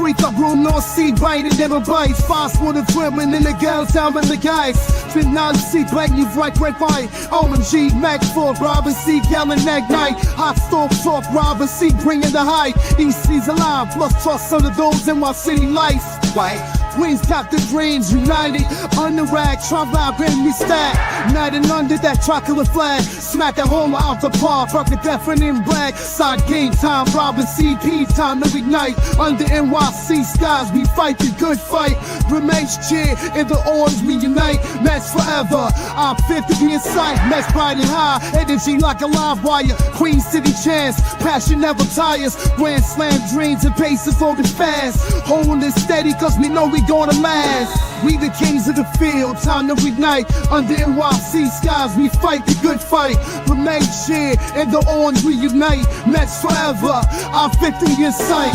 freak up room, no see, bite it, never bites. Fast with the women in the girls, down with the guys. Fit not see, black, you right, fine. OMG, Mac 4, Robin C, yelling that night. Hot stove talk, Robin C, bringing the high. EC's alive, plus trust under those in my city life. White. Queens got the dreams united. On the rag, Trump out, me stack. Night and under that chocolate flag. Smack that home out the park. Rock the deafening in black. Side game time, Robin CP time to ignite. Under NYC skies, we fight the good fight. Remains cheer in the orange, we unite. Mets forever. I'm 50 in sight. Mets bright and high. Energy like a live wire. Queen City chance. Passion never tires. Grand slam dreams and paces focus fast. Holding it steady, cause we know we gonna last. We the kings of the field, time to ignite. Under NYC skies, we fight the good fight. Remain cheer in the orange, we unite. Mets forever, I'm 50 in sight.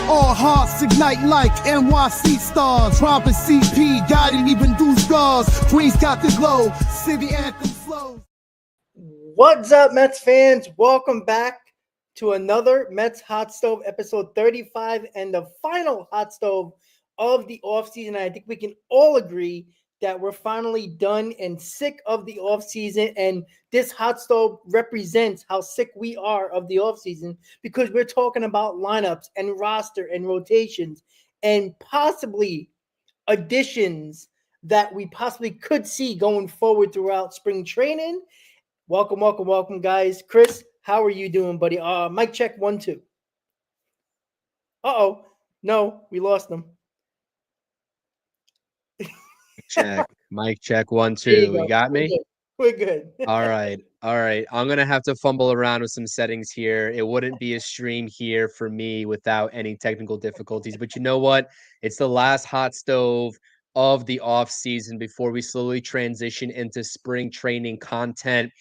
All hearts ignite like NYC stars. Robin CP, guiding even through scars. Queens got the glow, city anthem flows. What's up, Mets fans? Welcome back to another Mets Hot Stove, episode 35, and the final Hot Stove of the offseason. I think we can all agree that we're finally done and sick of the offseason, and this Hot Stove represents how sick we are of the offseason because we're talking about lineups and roster and rotations and possibly additions that we possibly could see going forward throughout spring training. Welcome, guys. Chris, how are you doing, buddy? Mic check 1, 2. No, we lost them. Mic check 1, 2. You got me? We're good. All right. I'm gonna have to fumble around with some settings here. It wouldn't be a stream here for me without any technical difficulties. But you know what? It's the last Hot Stove of the off season before we slowly transition into spring training content.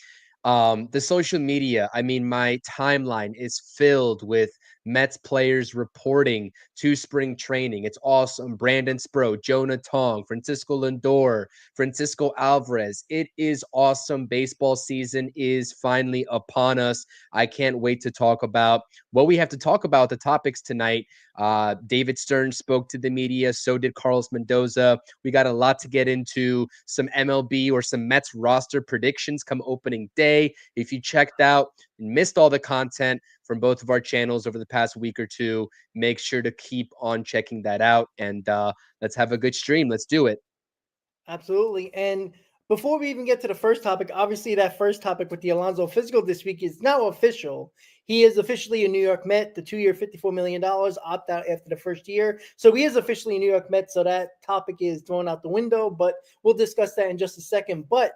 The social media, my timeline is filled with Mets players reporting to spring training. It's awesome. Brandon Spro, Jonah Tong, Francisco Lindor, Francisco Alvarez. It is awesome. Baseball season is finally upon us. I can't wait to talk about what we have to talk about. The topics tonight. David Stearns spoke to the media. So did Carlos Mendoza. We got a lot to get into. Some MLB or some Mets roster predictions come opening day. If you checked out and missed all the content from both of our channels over the past week or two, make sure to keep on checking that out. And let's have a good stream. Let's do it. Absolutely. And before we even get to the first topic, obviously that first topic with the Alonso physical this week is now official. He is officially a New York Met, the 2-year, $54 million, opt out after the first year. So he is officially a New York Met. So that topic is thrown out the window, but we'll discuss that in just a second. But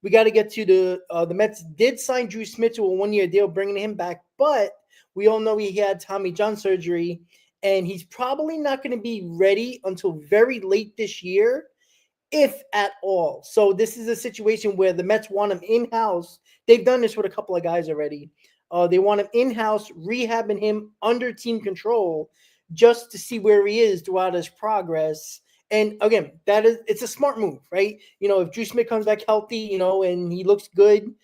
we got to get to the Mets did sign Drew Smith to a 1-year deal, bringing him back. But we all know he had Tommy John surgery, and he's probably not going to be ready until very late this year, if at all. So this is a situation where the Mets want him in-house. They've done this with a couple of guys already. They want him in-house, rehabbing him under team control just to see where he is throughout his progress. And again, it's a smart move, right? If Drew Smith comes back healthy, and he looks good,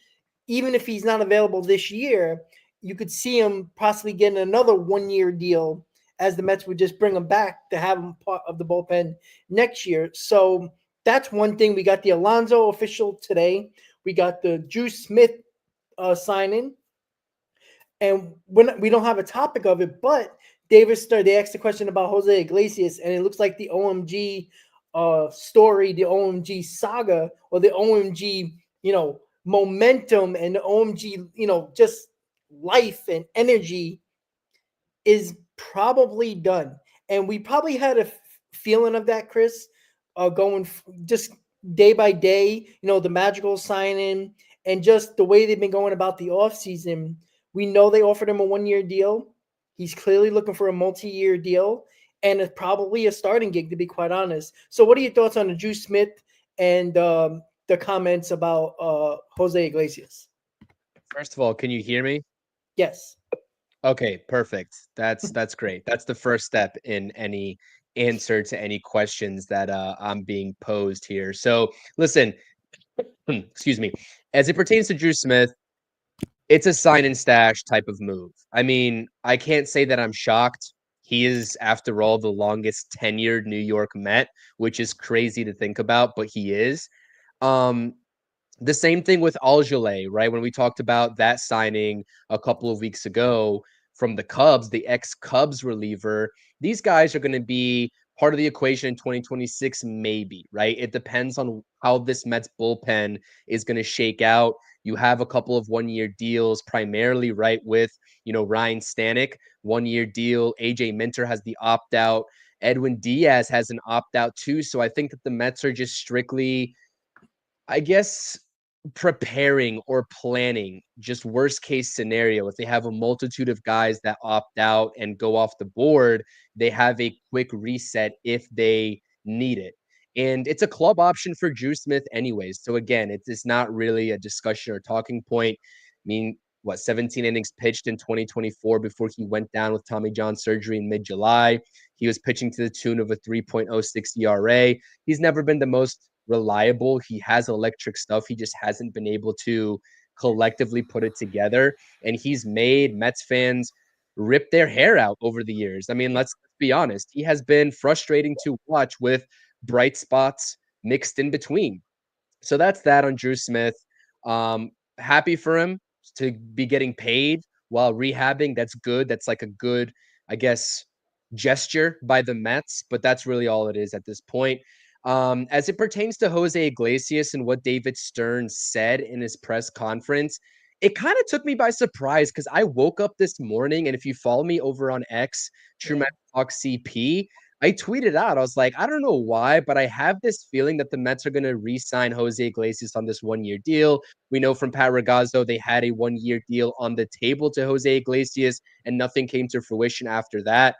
even if he's not available this year, you could see him possibly getting another 1-year deal as the Mets would just bring him back to have him part of the bullpen next year. So that's one thing. We got the Alonso official today. We got the Drew Smith signing. And we don't have a topic of it, but they asked a question about Jose Iglesias, and it looks like the OMG story, the OMG saga, or the OMG, momentum and the OMG, just life and energy is probably done. And we probably had a feeling of that, Chris, going just day by day, the Magical signing and just the way they've been going about the offseason. We know they offered him a 1-year deal. He's clearly looking for a multi-year deal, and it's probably a starting gig, to be quite honest. So what are your thoughts on the Drew Smith and the comments about Jose Iglesias? First of all, can you hear me? Yes. Okay, perfect. That's great. That's the first step in any answer to any questions that I'm being posed here. So listen, excuse me, as it pertains to Drew Smith, it's a sign and stash type of move. I mean, I can't say that I'm shocked. He is, after all, the longest tenured New York Met, which is crazy to think about, but he is. Um, the same thing with Algile, right? When we talked about that signing a couple of weeks ago from the Cubs, the ex-Cubs reliever, these guys are going to be part of the equation in 2026, maybe, right? It depends on how this Mets bullpen is going to shake out. You have a couple of one-year deals, primarily, right, with, Ryan Stanek, one-year deal. AJ Minter has the opt-out. Edwin Diaz has an opt-out too. So I think that the Mets are just strictly, I guess, preparing or planning just worst case scenario. If they have a multitude of guys that opt out and go off the board, they have a quick reset if they need it. And it's a club option for Drew Smith anyways. So again, it's not really a discussion or talking point. I mean, 17 innings pitched in 2024 before he went down with Tommy John surgery in mid-July. He was pitching to the tune of a 3.06 ERA. He's never been the most reliable. He has electric stuff. He just hasn't been able to collectively put it together. And he's made Mets fans rip their hair out over the years. I mean, let's be honest. He has been frustrating to watch with bright spots mixed in between. So that's that on Drew Smith. Happy for him to be getting paid while rehabbing. That's good. That's like a good, I guess, gesture by the Mets, but that's really all it is at this point. As it pertains to Jose Iglesias and what David Stearns said in his press conference, it kind of took me by surprise because I woke up this morning, and if you follow me over on X, True Mets Talk CP, I tweeted out, I was like, I don't know why, but I have this feeling that the Mets are going to re-sign Jose Iglesias on this one-year deal. We know from Pat Regazzo, they had a one-year deal on the table to Jose Iglesias, and nothing came to fruition after that.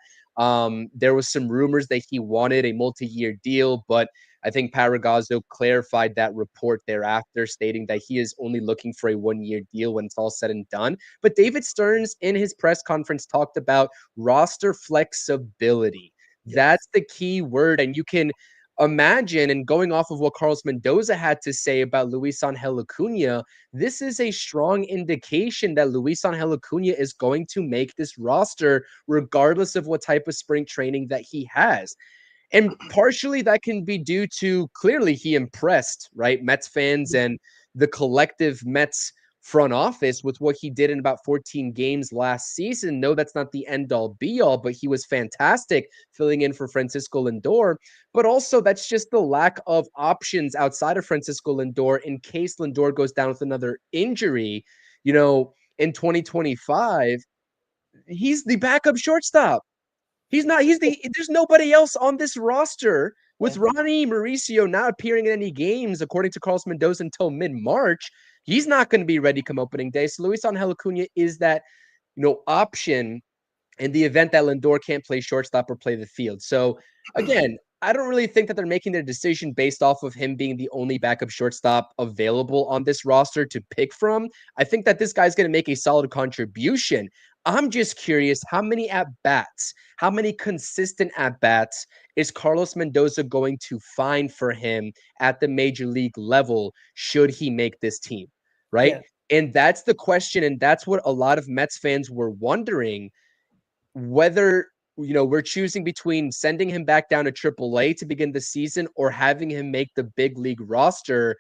There was some rumors that he wanted a multi-year deal, but I think Pat Regazzo clarified that report thereafter, stating that he is only looking for a one-year deal when it's all said and done. But David Stearns, in his press conference, talked about roster flexibility. That's the key word. And you can imagine, and going off of what Carlos Mendoza had to say about Luis Angel Acuna, this is a strong indication that Luis Angel Acuna is going to make this roster regardless of what type of spring training that he has. And partially that can be due to clearly he impressed, right, Mets fans and the collective Mets front office with what he did in about 14 games last season. No, that's not the end all be all, but he was fantastic filling in for Francisco Lindor. But also, that's just the lack of options outside of Francisco Lindor in case Lindor goes down with another injury. In 2025, he's the backup shortstop. There's nobody else on this roster with Ronny Mauricio not appearing in any games, according to Carlos Mendoza, until mid-March. He's not going to be ready come opening day. So Luis Angel Acuna is that, option in the event that Lindor can't play shortstop or play the field. So again, I don't really think that they're making their decision based off of him being the only backup shortstop available on this roster to pick from. I think that this guy's going to make a solid contribution. I'm just curious, how many at-bats, how many consistent at-bats is Carlos Mendoza going to find for him at the major league level should he make this team, right? Yeah. And that's the question, and that's what a lot of Mets fans were wondering, whether we're choosing between sending him back down to AAA to begin the season or having him make the big league roster.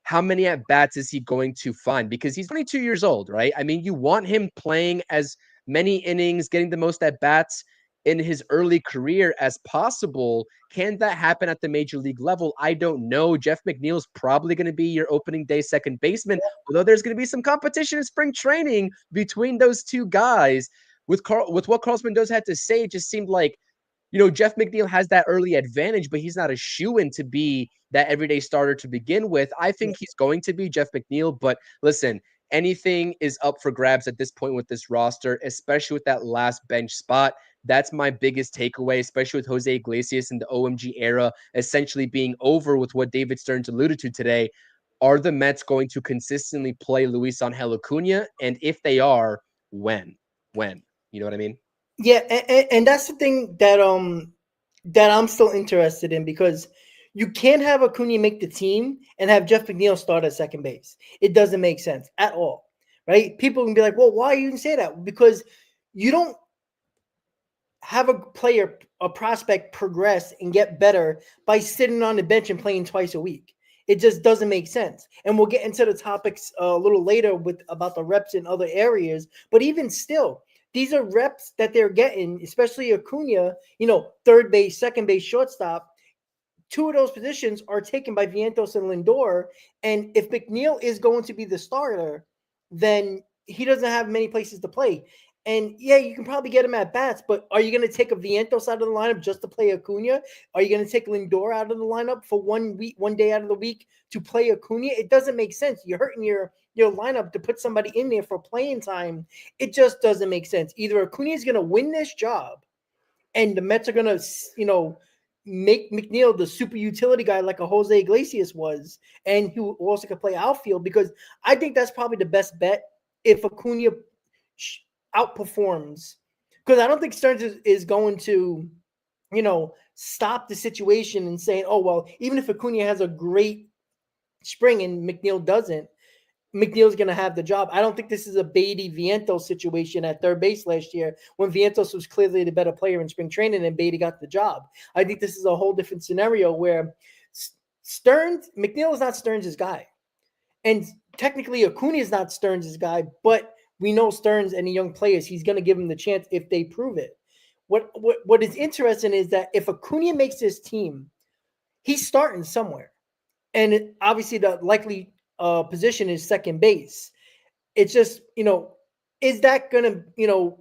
How many at bats is he going to find? Because he's 22 years old, right? I mean, you want him playing as many innings, getting the most at bats in his early career as possible. Can that happen at the major league level? I don't know. Jeff McNeil's probably going to be your opening day second baseman, although there's going to be some competition in spring training between those two guys. With what Carlos Mendoza had to say, it just seemed like, Jeff McNeil has that early advantage, but he's not a shoo-in to be that everyday starter to begin with. I think he's going to be Jeff McNeil, but listen, anything is up for grabs at this point with this roster, especially with that last bench spot. That's my biggest takeaway, especially with Jose Iglesias and the OMG era essentially being over with what David Stearns alluded to today. Are the Mets going to consistently play Luis Angel Acuna? And if they are, when? You know what I mean? Yeah, and that's the thing that that I'm still interested in, because you can't have Acuna make the team and have Jeff McNeil start at second base. It doesn't make sense at all, right? People can be like, well, why you even say that? Because you don't have a prospect progress and get better by sitting on the bench and playing twice a week. It just doesn't make sense. And we'll get into the topics a little later about the reps in other areas. But even still, these are reps that they're getting, especially Acuna, third base, second base, shortstop. Two of those positions are taken by Vientos and Lindor. And if McNeil is going to be the starter, then he doesn't have many places to play. And yeah, you can probably get him at bats, but are you going to take a Vientos out of the lineup just to play Acuna? Are you going to take Lindor out of the lineup for 1 week, 1 day out of the week to play Acuna? It doesn't make sense. You're hurting your lineup to put somebody in there for playing time. It just doesn't make sense. Either Acuna is going to win this job, and the Mets are going to, make McNeil the super utility guy like a Jose Iglesias was, and who also could play outfield, because I think that's probably the best bet if Acuna outperforms. Because I don't think Stearns is going to, stop the situation and saying, oh, well, even if Acuna has a great spring and McNeil doesn't, McNeil's going to have the job. I don't think this is a Beatty Vientos situation at third base last year when Vientos was clearly the better player in spring training and Beatty got the job. I think this is a whole different scenario where McNeil is not Stearns' guy. And technically Acuna is not Stearns' guy, but we know Stearns and the young players, he's going to give them the chance if they prove it. What is interesting is that if Acuna makes this team, he's starting somewhere. And obviously the likely position is second base. It's just, is that going to,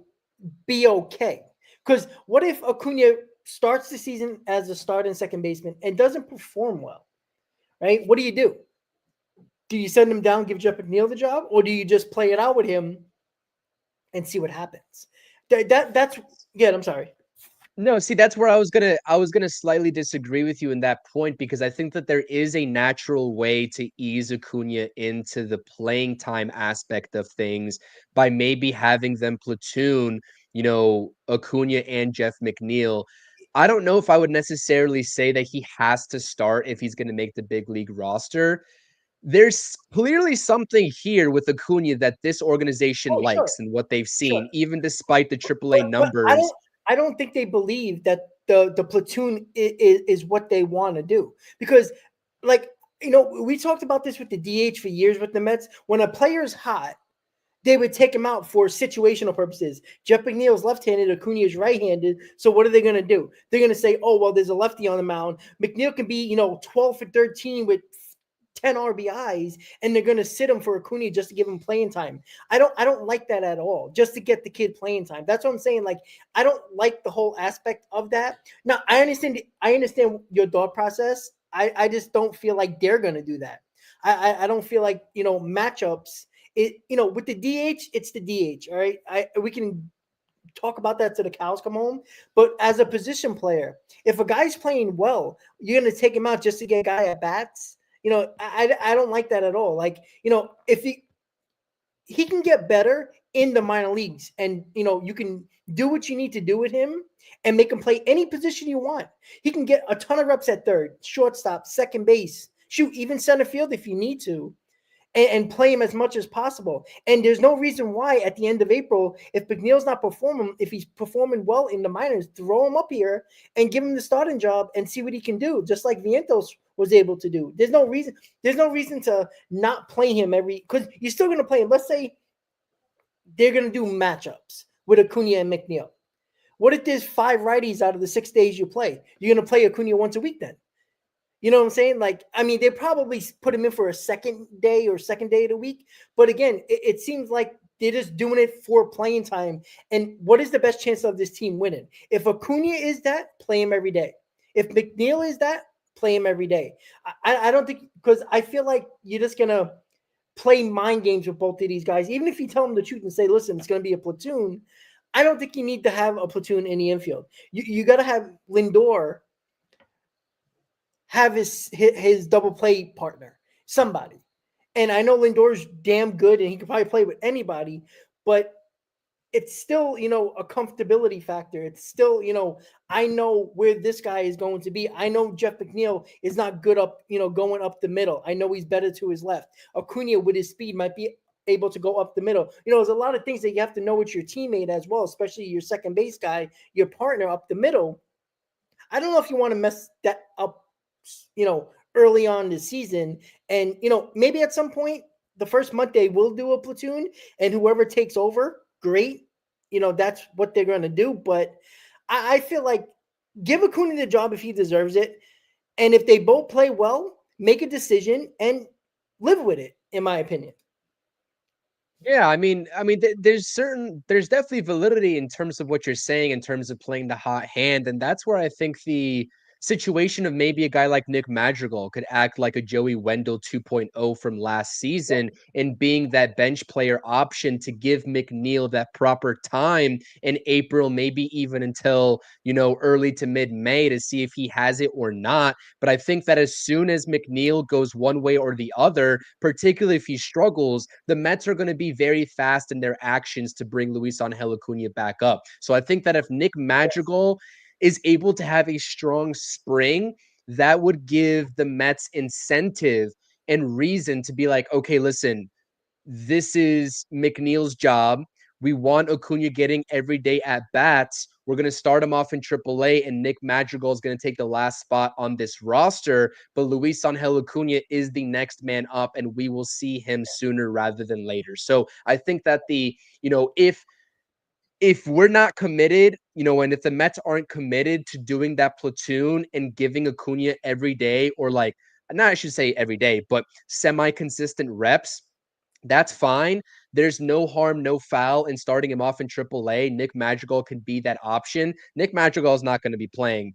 be okay? Because what if Acuna starts the season as a starting second baseman and doesn't perform well, right? What do? Do you send him down, give Jeff McNeil the job, or do you just play it out with him and see what happens? That's I'm sorry. No, see, that's where I was gonna slightly disagree with you in that point, because I think that there is a natural way to ease Acuna into the playing time aspect of things by maybe having them platoon, Acuna and Jeff McNeil. I don't know if I would necessarily say that he has to start if he's going to make the big league roster. There's clearly something here with Acuna that this organization Oh, sure. likes and what they've Sure. seen, even despite the AAA But I numbers. don't think they believe that the platoon is what they want to do, because we talked about this with the DH for years with the Mets. When a player's hot, they would take him out for situational purposes. Jeff McNeil's left-handed, Acuna is right-handed. So what are they going to do? They're going to say, oh, well, there's a lefty on the mound. McNeil can be, 12 for 13 with 10 RBIs, and they're going to sit him for Acuna just to give him playing time. I don't like that at all, just to get the kid playing time. That's what I'm saying. Like, I don't like the whole aspect of that. Now, I understand your thought process. I just don't feel like they're going to do that. I don't feel like, matchups, with the DH, it's the DH. All right. We can talk about that till the cows come home. But as a position player, if a guy's playing well, you're going to take him out just to get a guy at bats. I don't like that at all. Like, if he can get better in the minor leagues, and you can do what you need to do with him and make him play any position you want. He can get a ton of reps at third, shortstop, second base, shoot, even center field if you need to, and play him as much as possible. And there's no reason why at the end of April, if McNeil's not performing, if he's performing well in the minors, throw him up here and give him the starting job and see what he can do, just like Vientos was able to do. There's no reason to not play him because you're still going to play him. Let's say they're going to do matchups with Acuna and McNeil. What if there's 5 righties out of the 6 days you play? You're going to play Acuna once a week then. You know what I'm saying? Like, I mean, they probably put him in for a second day of the week. But again, it seems like they're just doing it for playing time. And what is the best chance of this team winning? If Acuna is that, play him every day. If McNeil is that, play him every day. I don't think, because I feel like you're just going to play mind games with both of these guys. Even if you tell them the truth and say, listen, it's going to be a platoon, I don't think you need to have a platoon in the infield. You got to have Lindor have his double play partner, somebody. And I know Lindor's damn good and he could probably play with anybody, but it's still, a comfortability factor. It's still, I know where this guy is going to be. I know Jeff McNeil is not good up, going up the middle. I know he's better to his left. Acuna with his speed might be able to go up the middle. There's a lot of things that you have to know with your teammate as well, especially your second base guy, your partner up the middle. I don't know if you want to mess that up, early on in the season. And, maybe at some point, the first month they will do a platoon, and whoever takes over, great. That's what they're going to do. But I feel like give Acuna the job if he deserves it. And if they both play well, make a decision and live with it, in my opinion. Yeah, there's definitely validity in terms of what you're saying in terms of playing the hot hand, and that's where I think the situation of maybe a guy like Nick Madrigal could act like a Joey Wendell 2.0 from last season and being that bench player option to give McNeil that proper time in April, maybe even until, early to mid-May to see if he has it or not. But I think that as soon as McNeil goes one way or the other, particularly if he struggles, the Mets are going to be very fast in their actions to bring Luis Angel Acuna back up. So I think that if Nick Madrigal is able to have a strong spring, that would give the Mets incentive and reason to be like, okay, listen, this is McNeil's job. We want Acuna getting everyday at bats. We're going to start him off in AAA, and Nick Madrigal is going to take the last spot on this roster. But Luis Angel Acuna is the next man up, and we will see him sooner rather than later. So I think that if we're not committed, and if the Mets aren't committed to doing that platoon and giving Acuna every day, or like, not I should say every day, but semi-consistent reps, that's fine. There's no harm, no foul in starting him off in AAA. Nick Madrigal can be that option. Nick Madrigal is not going to be playing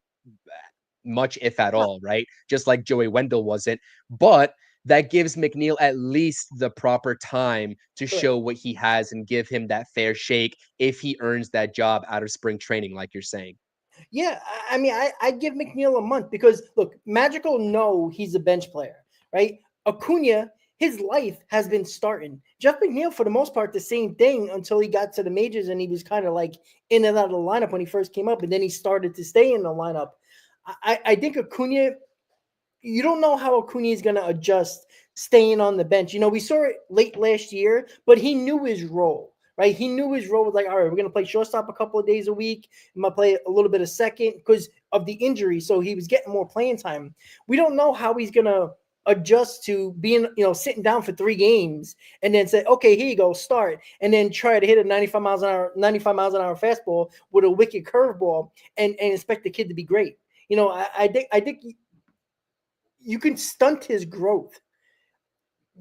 much, if at all, right? Just like Joey Wendell wasn't. But that gives McNeil at least the proper time to show what he has and give him that fair shake if he earns that job out of spring training, like you're saying. Yeah, I'd give McNeil a month because, look, Magical know he's a bench player, right? Acuna, his life has been starting. Jeff McNeil, for the most part, the same thing until he got to the majors and he was kind of like in and out of the lineup when he first came up, and then he started to stay in the lineup. I think Acuna, you don't know how Acuna is going to adjust staying on the bench. We saw it late last year, but he knew his role. Right, he knew his role was like, all right, we're gonna play shortstop a couple of days a week. I'm gonna play a little bit of second because of the injury, so he was getting more playing time. We don't know how he's gonna adjust to being, sitting down for 3 games and then say, okay, here you go, start, and then try to hit a 95 miles an hour fastball with a wicked curveball and expect the kid to be great. I think you can stunt his growth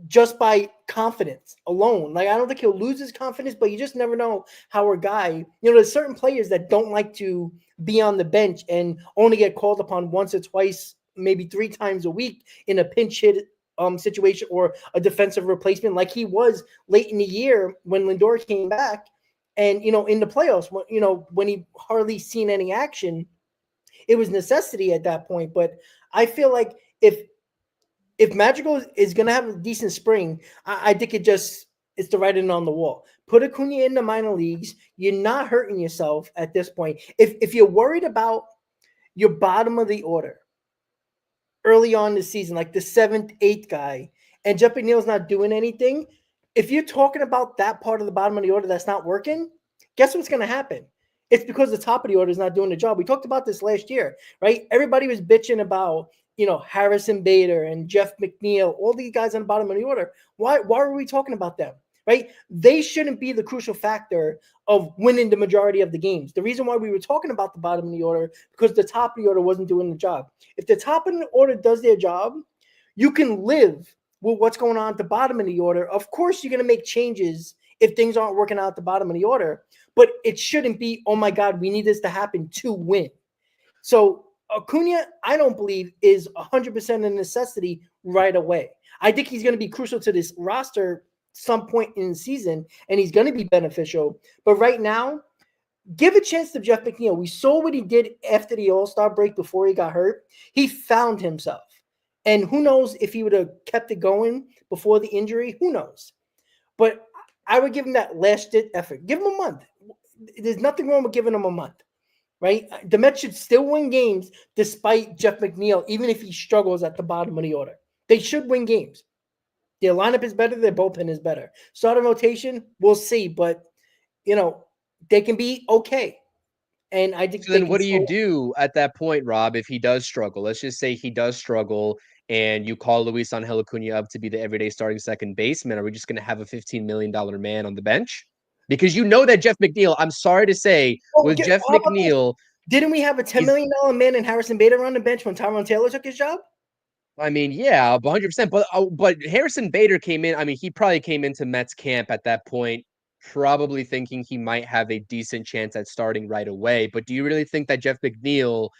just by confidence alone. Like, I don't think he'll lose his confidence, but you just never know how a guy, there's certain players that don't like to be on the bench and only get called upon once or twice, maybe 3 times a week in a pinch hit situation or a defensive replacement, like he was late in the year when Lindor came back. And, in the playoffs, when he hardly seen any action, it was necessity at that point. But I feel like if Magical is going to have a decent spring, I think it's the writing on the wall. Put Acuna in the minor leagues. You're not hurting yourself at this point. If you're worried about your bottom of the order early on in the season, like the 7th, 8th guy, and Jeff McNeil's not doing anything, if you're talking about that part of the bottom of the order that's not working, guess what's going to happen? It's because the top of the order is not doing the job. We talked about this last year, right? Everybody was bitching about, Harrison Bader and Jeff McNeil, all these guys on the bottom of the order. Why are we talking about them, right? They shouldn't be the crucial factor of winning the majority of the games. The reason why we were talking about the bottom of the order, because the top of the order wasn't doing the job. If the top of the order does their job, you can live with what's going on at the bottom of the order. Of course, you're going to make changes if things aren't working out at the bottom of the order, but it shouldn't be, oh my God, we need this to happen to win. So Acuna, I don't believe, is 100% a necessity right away. I think he's going to be crucial to this roster some point in the season, and he's going to be beneficial. But right now, give a chance to Jeff McNeil. We saw what he did after the All-Star break before he got hurt. He found himself. And who knows if he would have kept it going before the injury? Who knows? But I would give him that last-ditch effort. Give him a month. There's nothing wrong with giving him a month, right? The Mets should still win games despite Jeff McNeil, even if he struggles at the bottom of the order. They should win games. Their lineup is better. Their bullpen is better. Starting rotation, we'll see, but they can be okay. And I think So then what do you do at that point, Rob, if he does struggle? Let's just say he does struggle and you call Luis Angel Acuna up to be the everyday starting second baseman. Are we just going to have a $15 million man on the bench? Because you know that Jeff McNeil, I'm sorry to say, with Jeff McNeil. Didn't we have a $10 million man in Harrison Bader on the bench when Tyrone Taylor took his job? I mean, yeah, 100%. But Harrison Bader came in. I mean, he probably came into Mets camp at that point, probably thinking he might have a decent chance at starting right away. But do you really think that Jeff McNeil,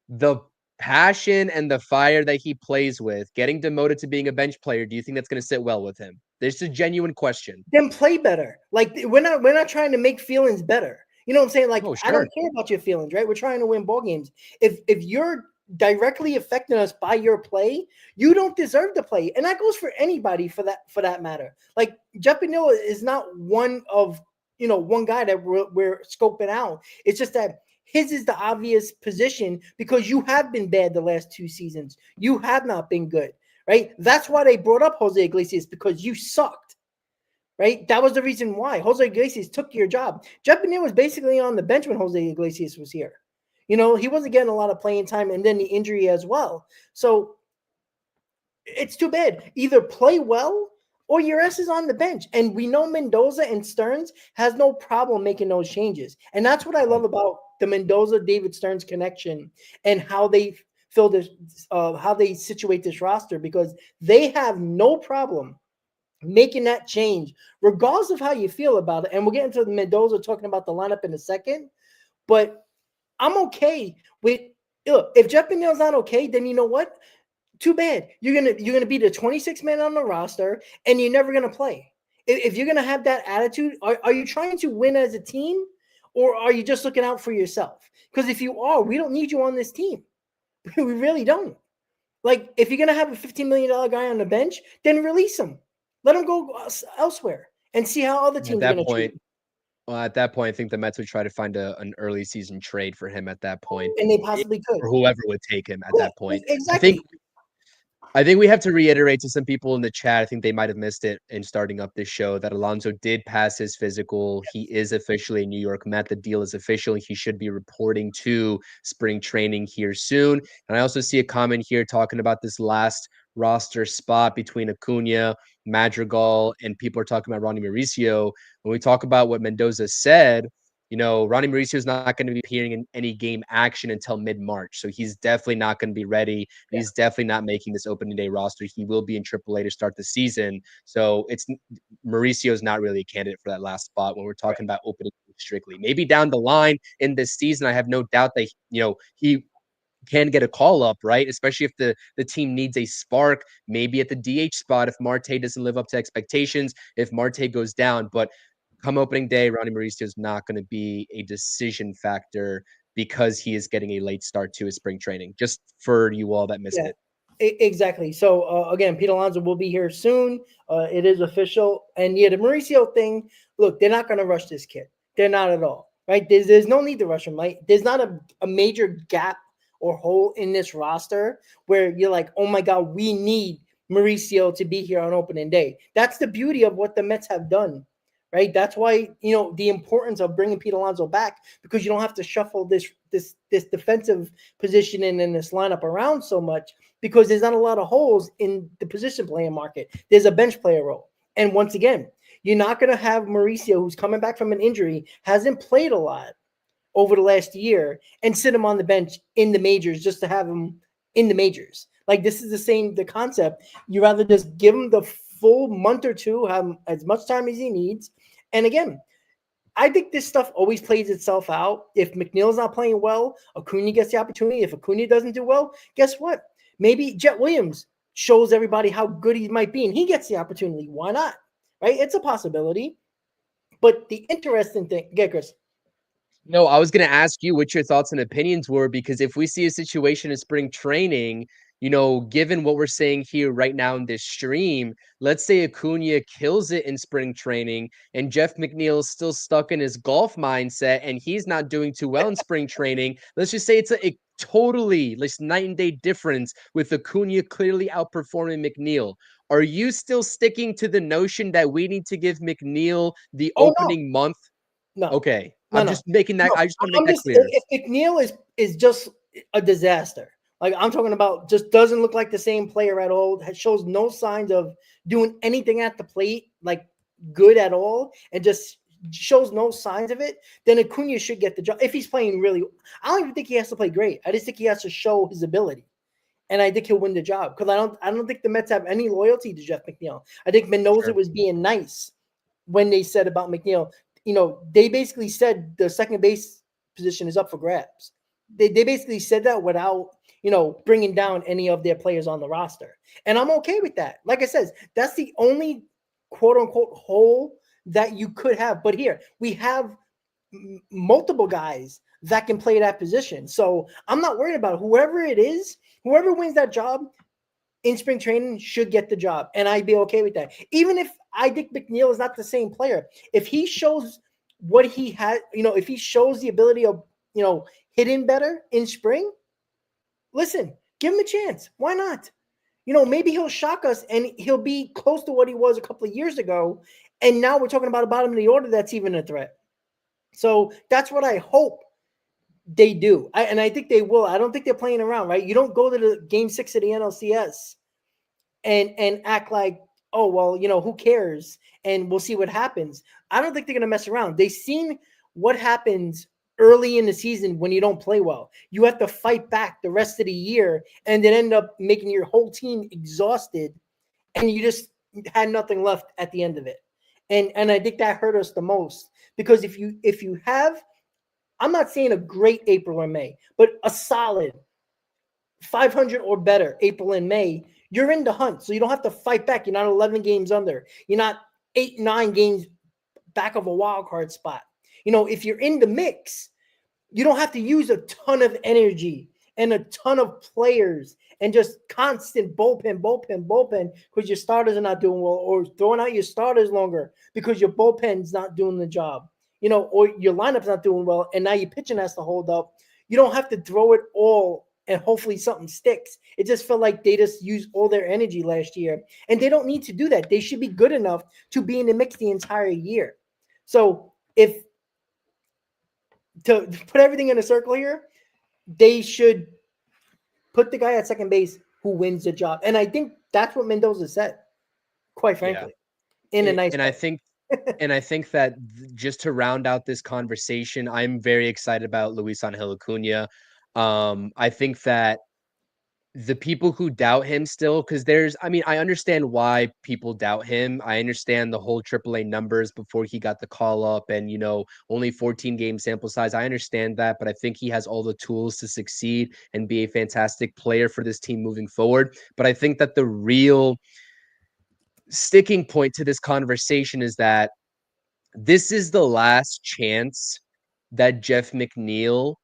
the passion and the fire that he plays with, getting demoted to being a bench player, do you think that's going to sit well with him? This is a genuine question. Then play better. Like we're not trying to make feelings better. You know what I'm saying? Like, I don't care about your feelings, right? We're trying to win ball games. If you're directly affecting us by your play, you don't deserve to play. And that goes for anybody for that matter. Like Jeff McNeil is not one of, one guy that we're scoping out. It's just that his is the obvious position because you have been bad the last 2 seasons. You have not been good, right? That's why they brought up Jose Iglesias, because you sucked. Right? That was the reason why Jose Iglesias took your job. Jeff McNeil was basically on the bench when Jose Iglesias was here. He wasn't getting a lot of playing time, and then the injury as well. So it's too bad. Either play well or your ass is on the bench. And we know Mendoza and Stearns has no problem making those changes. And that's what I love about the Mendoza-David Stearns connection and how they fill this, how they situate this roster, because they have no problem making that change, regardless of how you feel about it. And we'll get into the Mendoza talking about the lineup in a second. But I'm okay with if Jeff McNeil's not okay, then you know what? Too bad. You're gonna be the 26th man on the roster, and you're never gonna play. If you're gonna have that attitude, are you trying to win as a team, or are you just looking out for yourself? Because if you are, we don't need you on this team. We really don't. Like, if you're gonna have a $15 million guy on the bench, then release him. Let him go elsewhere and see how other teams are going to treat him. Well, at that point, I think the Mets would try to find an early season trade for him at that point. And they possibly could. Or whoever would take him at that point. Exactly. I think we have to reiterate to some people in the chat, I think they might have missed it in starting up this show, that Alonso did pass his physical. He is officially a New York Met. The deal is official. He should be reporting to spring training here soon. And I also see a comment here talking about this last roster spot between Acuna, Madrigal, and people are talking about Ronny Mauricio. When we talk about what Mendoza said, Ronny Mauricio is not going to be appearing in any game action until mid-March. So he's definitely not going to be ready. Yeah. He's definitely not making this opening day roster. He will be in AAA to start the season. So Mauricio is not really a candidate for that last spot when we're talking about opening strictly. Maybe down the line in this season, I have no doubt that, he can get a call up, right? Especially if the team needs a spark, maybe at the DH spot if Marte doesn't live up to expectations, if Marte goes down. But come opening day, Ronny Mauricio is not going to be a decision factor because he is getting a late start to his spring training, just for you all that missed it. Exactly. So, again, Pete Alonso will be here soon. It is official. And, the Mauricio thing, look, they're not going to rush this kid. They're not at all, right? There's no need to rush him, right? There's not a major gap or hole in this roster where you're like, oh, my God, we need Mauricio to be here on opening day. That's the beauty of what the Mets have done. Right. That's why, the importance of bringing Pete Alonso back, because you don't have to shuffle this defensive position in this lineup around so much, because there's not a lot of holes in the position playing market. There's a bench player role. And once again, you're not going to have Mauricio, who's coming back from an injury, hasn't played a lot over the last year, and sit him on the bench in the majors just to have him in the majors. Like, this is the concept. You rather just give him the full month or two, have as much time as he needs. And again, I think this stuff always plays itself out. If McNeil's not playing well, Acuna gets the opportunity. If Acuna doesn't do well, guess what? Maybe Jett Williams shows everybody how good he might be, and he gets the opportunity. Why not? Right? It's a possibility. But the interesting thing, Chris. No, I was going to ask you what your thoughts and opinions were, because if we see a situation in spring training, given what we're saying here right now in this stream, let's say Acuna kills it in spring training and Jeff McNeil is still stuck in his golf mindset and he's not doing too well in spring training. Let's just say it's a totally night and day difference with Acuna clearly outperforming McNeil. Are you still sticking to the notion that we need to give McNeil the opening month? No. Okay. No, I'm no. just making that. No, I just want to make that clear. If McNeil is just a disaster, like I'm talking about, just doesn't look like the same player at all, shows no signs of doing anything at the plate, like good at all, and just shows no signs of it, then Acuna should get the job. If he's playing really, I don't even think he has to play great. I just think he has to show his ability. And I think he'll win the job because I don't think the Mets have any loyalty to Jeff McNeil. I think Mendoza was being nice when they said about McNeil. They basically said the second base position is up for grabs. They basically said that without, bringing down any of their players on the roster. And I'm okay with that. Like I said, that's the only quote unquote hole that you could have. But here we have multiple guys that can play that position. So I'm not worried about it. Whoever it is, whoever wins that job in spring training should get the job. And I'd be okay with that. Even if I think McNeil is not the same player, if he shows what he had, if he shows the ability of, hitting better in spring, listen, give him a chance. Why not? Maybe he'll shock us and he'll be close to what he was a couple of years ago. And now we're talking about a bottom of the order that's even a threat. So that's what I hope they do. And I think they will. I don't think they're playing around, right? You don't go to the game 6 of the NLCS and act like, oh, well, who cares? And we'll see what happens. I don't think they're going to mess around. They've seen what happens early in the season when you don't play well. You have to fight back the rest of the year and then end up making your whole team exhausted and you just had nothing left at the end of it. And I think that hurt us the most because if you have, I'm not saying a great April or May, but a solid 500 or better April and May, you're in the hunt. So you don't have to fight back. You're not 11 games under. You're not 8, 9 games back of a wild card spot. If you're in the mix, you don't have to use a ton of energy and a ton of players and just constant bullpen because your starters are not doing well, or throwing out your starters longer because your bullpen's not doing the job, or your lineup's not doing well, and now your pitching has to hold up. You don't have to throw it all and hopefully something sticks. It just felt like they just used all their energy last year, and they don't need to do that. They should be good enough to be in the mix the entire year. So to put everything in a circle here, they should put the guy at second base who wins the job. And I think that's what Mendoza said, quite frankly, in a nice way. And I think that just to round out this conversation, I'm very excited about Luis Angel Acuna. I think that the people who doubt him still, because I understand why people doubt him. I understand the whole AAA numbers before he got the call up and, only 14 game sample size. I understand that, but I think he has all the tools to succeed and be a fantastic player for this team moving forward. But I think that the real sticking point to this conversation is that this is the last chance that Jeff McNeil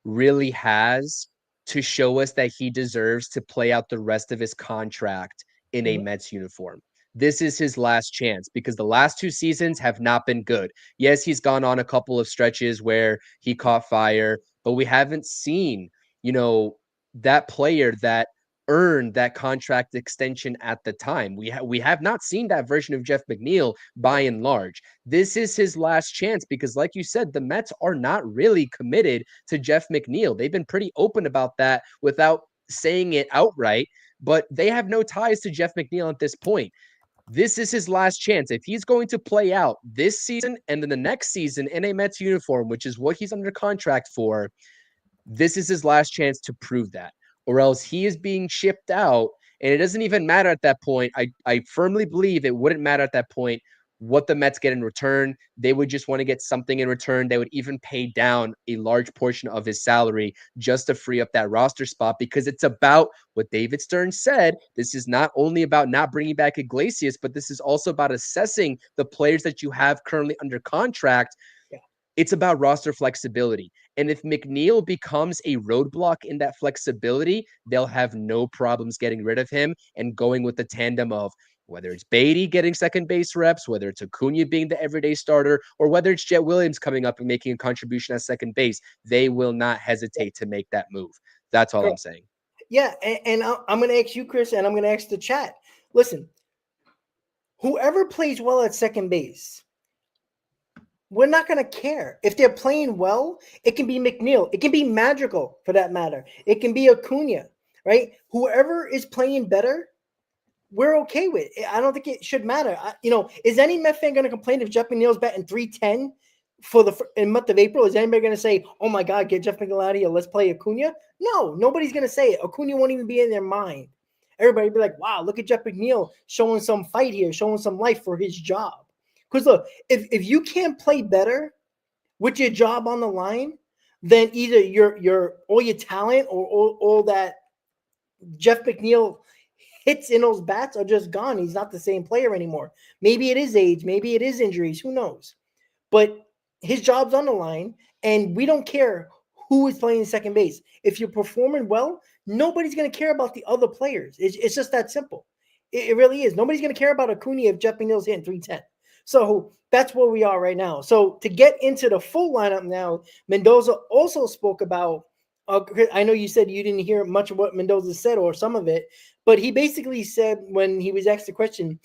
really has to show us that he deserves to play out the rest of his contract in a Mets uniform. This is his last chance because the last 2 seasons have not been good. Yes, he's gone on a couple of stretches where he caught fire, but we haven't seen, that player that earned that contract extension at the time. We have not seen that version of Jeff McNeil by and large. This is his last chance because, like you said, the Mets are not really committed to Jeff McNeil. They've been pretty open about that without saying it outright, but they have no ties to Jeff McNeil at this point. This is his last chance. If he's going to play out this season and then the next season in a Mets uniform, which is what he's under contract for, this is his last chance to prove that. Or else he is being shipped out, and it doesn't even matter at that point. I firmly believe it wouldn't matter at that point what the Mets get in return. They would just want to get something in return. They would even pay down a large portion of his salary just to free up that roster spot because it's about what David Stearns said. This is not only about not bringing back Iglesias, but this is also about assessing the players that you have currently under contract. It's about roster flexibility. And if McNeil becomes a roadblock in that flexibility, they'll have no problems getting rid of him and going with the tandem of whether it's Beatty getting second base reps, whether it's Acuna being the everyday starter, or whether it's Jett Williams coming up and making a contribution at second base, they will not hesitate to make that move. That's all I'm saying. Yeah, and I'm going to ask you, Chris, and I'm going to ask the chat. Listen, whoever plays well at second base, we're not going to care. If they're playing well, it can be McNeil. It can be Magical, for that matter. It can be Acuna, right? Whoever is playing better, we're okay with. I don't think it should matter. Is any Met fan going to complain if Jeff McNeil's batting 310 for in month of April? Is anybody going to say, oh my God, get Jeff McNeil out of here, let's play Acuna? No, nobody's going to say it. Acuna won't even be in their mind. Everybody will be like, wow, look at Jeff McNeil showing some fight here, showing some life for his job. Because look, if you can't play better with your job on the line, then either your all your talent or all that Jeff McNeil hits in those bats are just gone. He's not the same player anymore. Maybe it is age, maybe it is injuries, who knows? But his job's on the line, and we don't care who is playing second base. If you're performing well, nobody's going to care about the other players. It's just that simple. It really is. Nobody's going to care about Acuna if Jeff McNeil's hitting 310. So that's where we are right now. So to get into the full lineup now, Mendoza also spoke about, I know you said you didn't hear much of what Mendoza said or some of it, but he basically said when he was asked the question,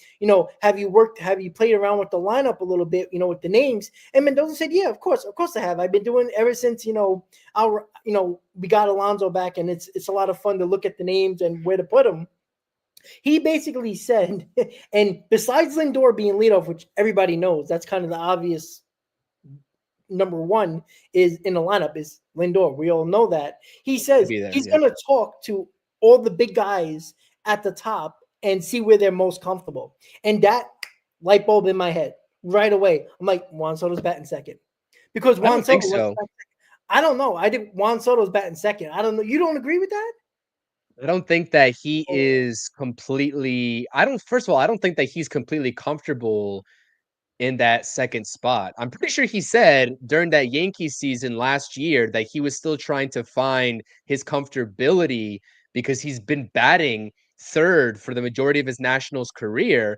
have you played around with the lineup a little bit, with the names? And Mendoza said, yeah, of course I have. I've been doing ever since, we got Alonso back, and it's a lot of fun to look at the names and where to put them. He basically said, and besides Lindor being leadoff, which everybody knows, that's kind of the obvious number one is in the lineup is Lindor. We all know that. He says he's going to talk to all the big guys at the top and see where they're most comfortable. And that light bulb in my head right away. I'm like, Juan Soto's batting second. Because Juan Soto, I don't know. I think Juan Soto's batting second. I don't know. You don't agree with that? I don't think that he is completely first of all, I don't think that he's completely comfortable in that second spot. I'm pretty sure he said during that Yankees season last year that he was still trying to find his comfortability because he's been batting third for the majority of his Nationals career.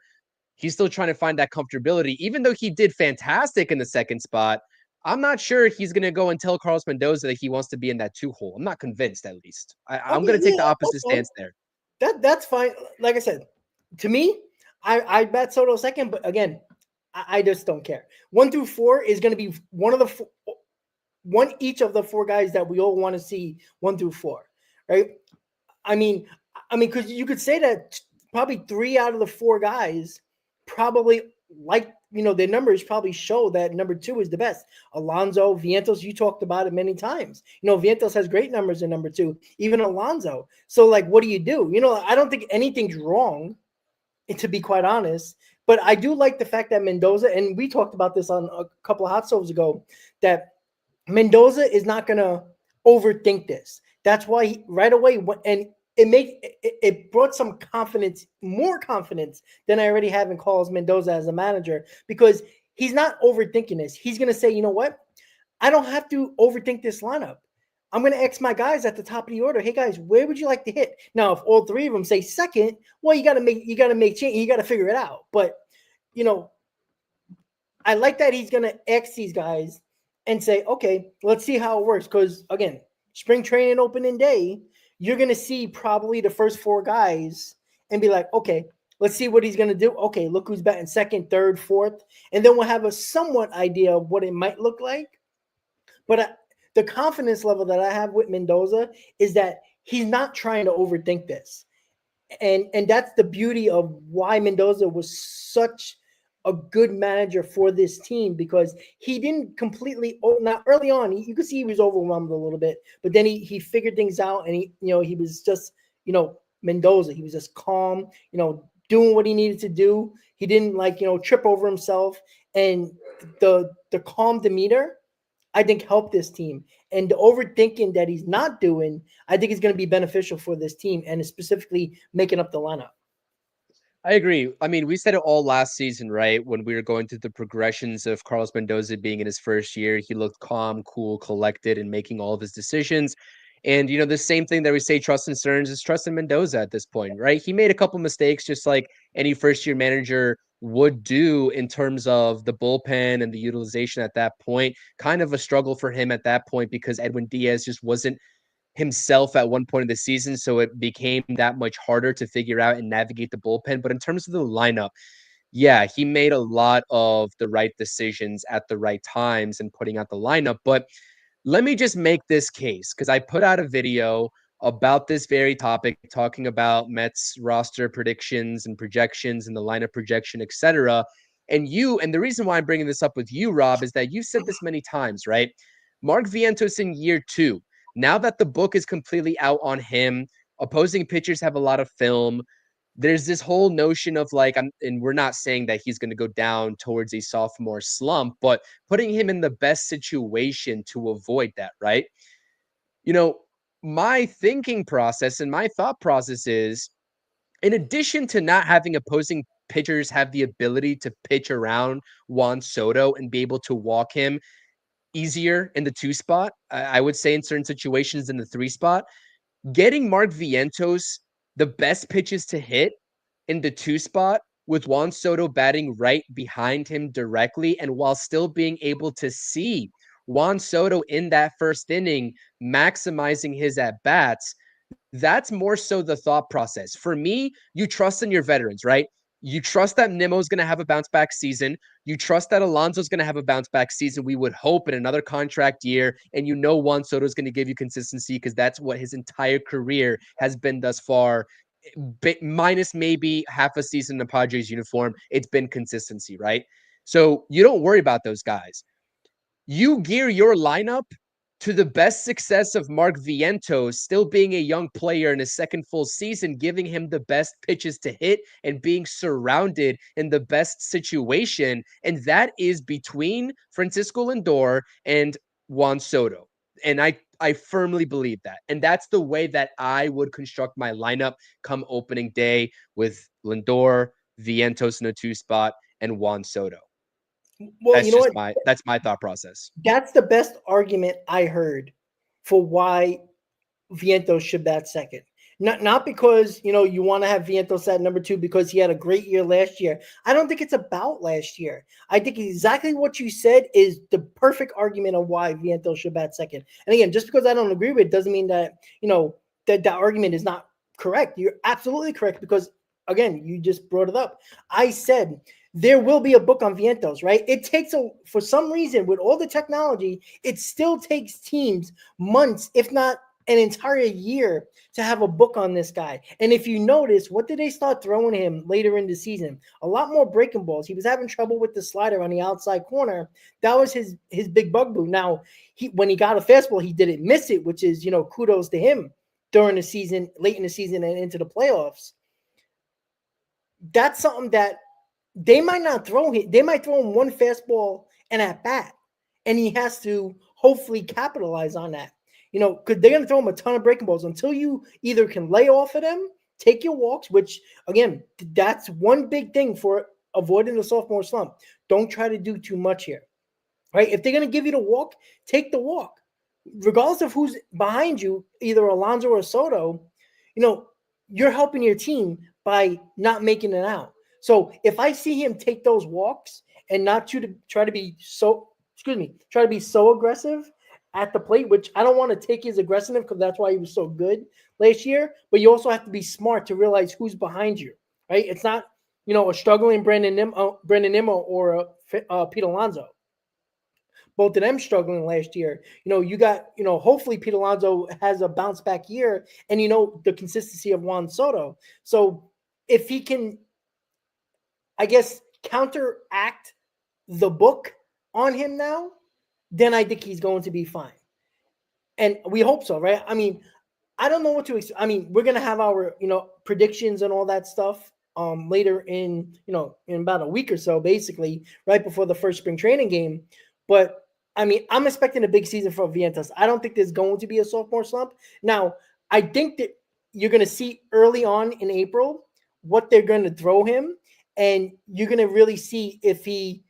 He's still trying to find that comfortability, even though he did fantastic in the second spot. I'm not sure he's going to go and tell Carlos Mendoza that he wants to be in that 2 hole. I'm not convinced, at least. I'm going to take the opposite stance there. That's fine. Like I said, to me, I bet Soto second, but again, I just don't care. 1 through 4 is going to be one each of the 4 guys that we all want to see 1 through 4, right? I mean, because you could say that probably 3 out of the 4 guys probably their numbers probably show that number 2 is the best. Alonso, Vientos, you talked about it many times. Vientos has great numbers in number 2, even Alonso. So, what do you do? I don't think anything's wrong, to be quite honest. But I do like the fact that Mendoza, and we talked about this on a couple of hot stoves ago, that Mendoza is not going to overthink this. That's why right away, and it brought some confidence, more confidence than I already have in Carlos Mendoza as a manager, because he's not overthinking this. He's going to say, you know what? I don't have to overthink this lineup. I'm going to ask my guys at the top of the order, hey guys, where would you like to hit? Now, if all 3 of them say second, well, you got to make change. You got to figure it out. But, I like that he's going to ask these guys and say, okay, let's see how it works. Because again, spring training opening day, you're going to see probably the first 4 guys and be like, okay, let's see what he's going to do. Okay, look who's batting second, third, fourth. And then we'll have a somewhat idea of what it might look like. But the confidence level that I have with Mendoza is that he's not trying to overthink this. And that's the beauty of why Mendoza was such a good manager for this team, because he didn't completely, now early on, you could see he was overwhelmed a little bit, but then he figured things out, and he was just, Mendoza, he was just calm, doing what he needed to do. He didn't trip over himself, and the calm demeanor, I think, helped this team. And the overthinking that he's not doing, I think is going to be beneficial for this team, and specifically making up the lineup. I agree. I mean, we said it all last season, right? When we were going through the progressions of Carlos Mendoza being in his first year, he looked calm, cool, collected, and making all of his decisions. And the same thing that we say trust in Stearns is trust in Mendoza at this point, right? He made a couple mistakes, just like any first-year manager would do in terms of the bullpen and the utilization at that point. Kind of a struggle for him at that point because Edwin Diaz just wasn't himself at one point of the season, so it became that much harder to figure out and navigate the bullpen. But in terms of the lineup, yeah, he made a lot of the right decisions at the right times and putting out the lineup. But let me just make this case because I put out a video about this very topic, talking about Mets roster predictions and projections and the lineup projection, etc. And the reason why I'm bringing this up with you, Rob, is that you've said this many times, right? Mark Vientos in year 2. Now that the book is completely out on him, opposing pitchers have a lot of film. There's this whole notion of like, and we're not saying that he's going to go down towards a sophomore slump, but putting him in the best situation to avoid that, right? My thinking process and my thought process is, in addition to not having opposing pitchers have the ability to pitch around Juan Soto and be able to walk him easier in the 2 spot, I would say in certain situations in the 3 spot, getting Mark Vientos the best pitches to hit in the 2 spot with Juan Soto batting right behind him directly, and while still being able to see Juan Soto in that first inning, maximizing his at-bats, that's more so the thought process. For me, you trust in your veterans, right? You trust that Nimmo's going to have a bounce back season. You trust that Alonso's going to have a bounce back season. We would hope in another contract year. And Juan Soto's going to give you consistency because that's what his entire career has been thus far. Minus maybe half a season in the Padres uniform, it's been consistency, right? So you don't worry about those guys. You gear your lineup to the best success of Mark Vientos, still being a young player in his second full season, giving him the best pitches to hit and being surrounded in the best situation. And that is between Francisco Lindor and Juan Soto. And I firmly believe that. And that's the way that I would construct my lineup come opening day with Lindor, Vientos in a 2 spot, and Juan Soto. Well, That's you know just what? that's my thought process. That's the best argument I heard for why Vientos should bat second. Not because you want to have Vientos at number 2 because he had a great year last year. I don't think it's about last year. I think exactly what you said is the perfect argument of why Vientos should bat second. And again, just because I don't agree with it doesn't mean that that argument is not correct. You're absolutely correct because again, you just brought it up. I said there will be a book on Vientos, right? It takes for some reason with all the technology, it still takes teams months, if not an entire year, to have a book on this guy. And if you notice, what did they start throwing him later in the season? A lot more breaking balls. He was having trouble with the slider on the outside corner. That was his big bugaboo. Now, when he got a fastball, he didn't miss it, which is, kudos to him during the season, late in the season and into the playoffs. That's something that they might not throw him. They might throw him one fastball and at bat, and he has to hopefully capitalize on that. Because they're going to throw him a ton of breaking balls until you either can lay off of them, take your walks, which, again, that's one big thing for avoiding the sophomore slump. Don't try to do too much here, right? If they're going to give you the walk, take the walk. Regardless of who's behind you, either Alonso or Soto, you're helping your team by not making it out. So if I see him take those walks and not try to be so aggressive at the plate, which I don't want to take his aggressiveness because that's why he was so good last year. But you also have to be smart to realize who's behind you, right? It's not a struggling Brandon Nimmo or Pete Alonso. Both of them struggling last year. You got hopefully Pete Alonso has a bounce back year, and the consistency of Juan Soto. So if he can, I guess, counteract the book on him now, then I think he's going to be fine. And we hope so, right? I mean, I don't know what to expect. I mean, we're going to have our, predictions and all that stuff later in about a week or so, basically, right before the first spring training game. But, I mean, I'm expecting a big season for Vientos. I don't think there's going to be a sophomore slump. Now, I think that you're going to see early on in April what they're going to throw him, and you're going to really see if he,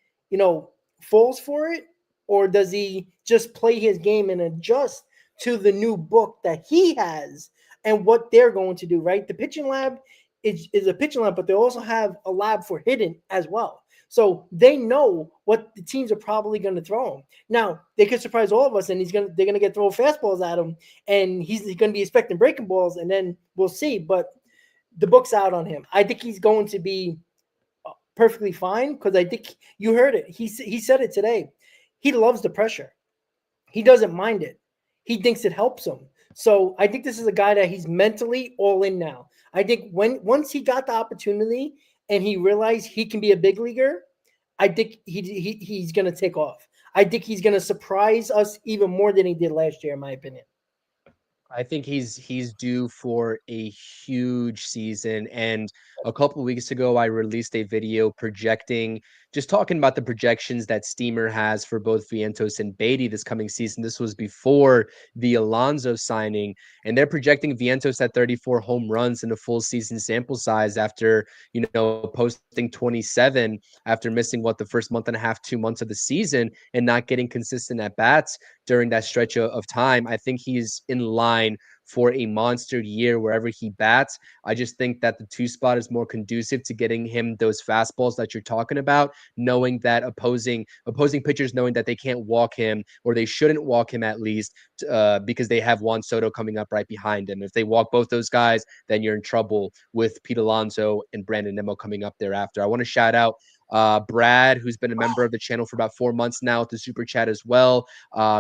falls for it, or does he just play his game and adjust to the new book that he has and what they're going to do, right? The pitching lab is a pitching lab, but they also have a lab for hitting as well. So they know what the teams are probably going to throw him. Now, they could surprise all of us, and they're going to get throw fastballs at him, and he's going to be expecting breaking balls, and then we'll see. But the book's out on him. I think he's going to be perfectly fine, because I think you heard it. He said it today. He loves the pressure. He doesn't mind it. He thinks it helps him. So I think this is a guy that he's mentally all in now. I think once he got the opportunity and he realized he can be a big leaguer, I think he's going to take off. I think he's going to surprise us even more than he did last year, in my opinion. I think he's due for a huge season. And a couple of weeks ago, I released a video just talking about the projections that Steamer has for both Vientos and Beatty this coming season. This was before the Alonso signing, and they're projecting Vientos at 34 home runs in a full season sample size after, posting 27 after missing the first month and a half, 2 months of the season, and not getting consistent at bats during that stretch of time. I think he's in line for a monster year wherever he bats. I just think that the 2 spot is more conducive to getting him those fastballs that you're talking about, knowing that opposing pitchers, knowing that they can't walk him, or they shouldn't walk him at least, because they have Juan Soto coming up right behind him. If they walk both those guys, then you're in trouble with Pete Alonso and Brandon Nimmo coming up thereafter. I want to shout out Brad, who's been a member of the channel for about 4 months now, with the super chat as well.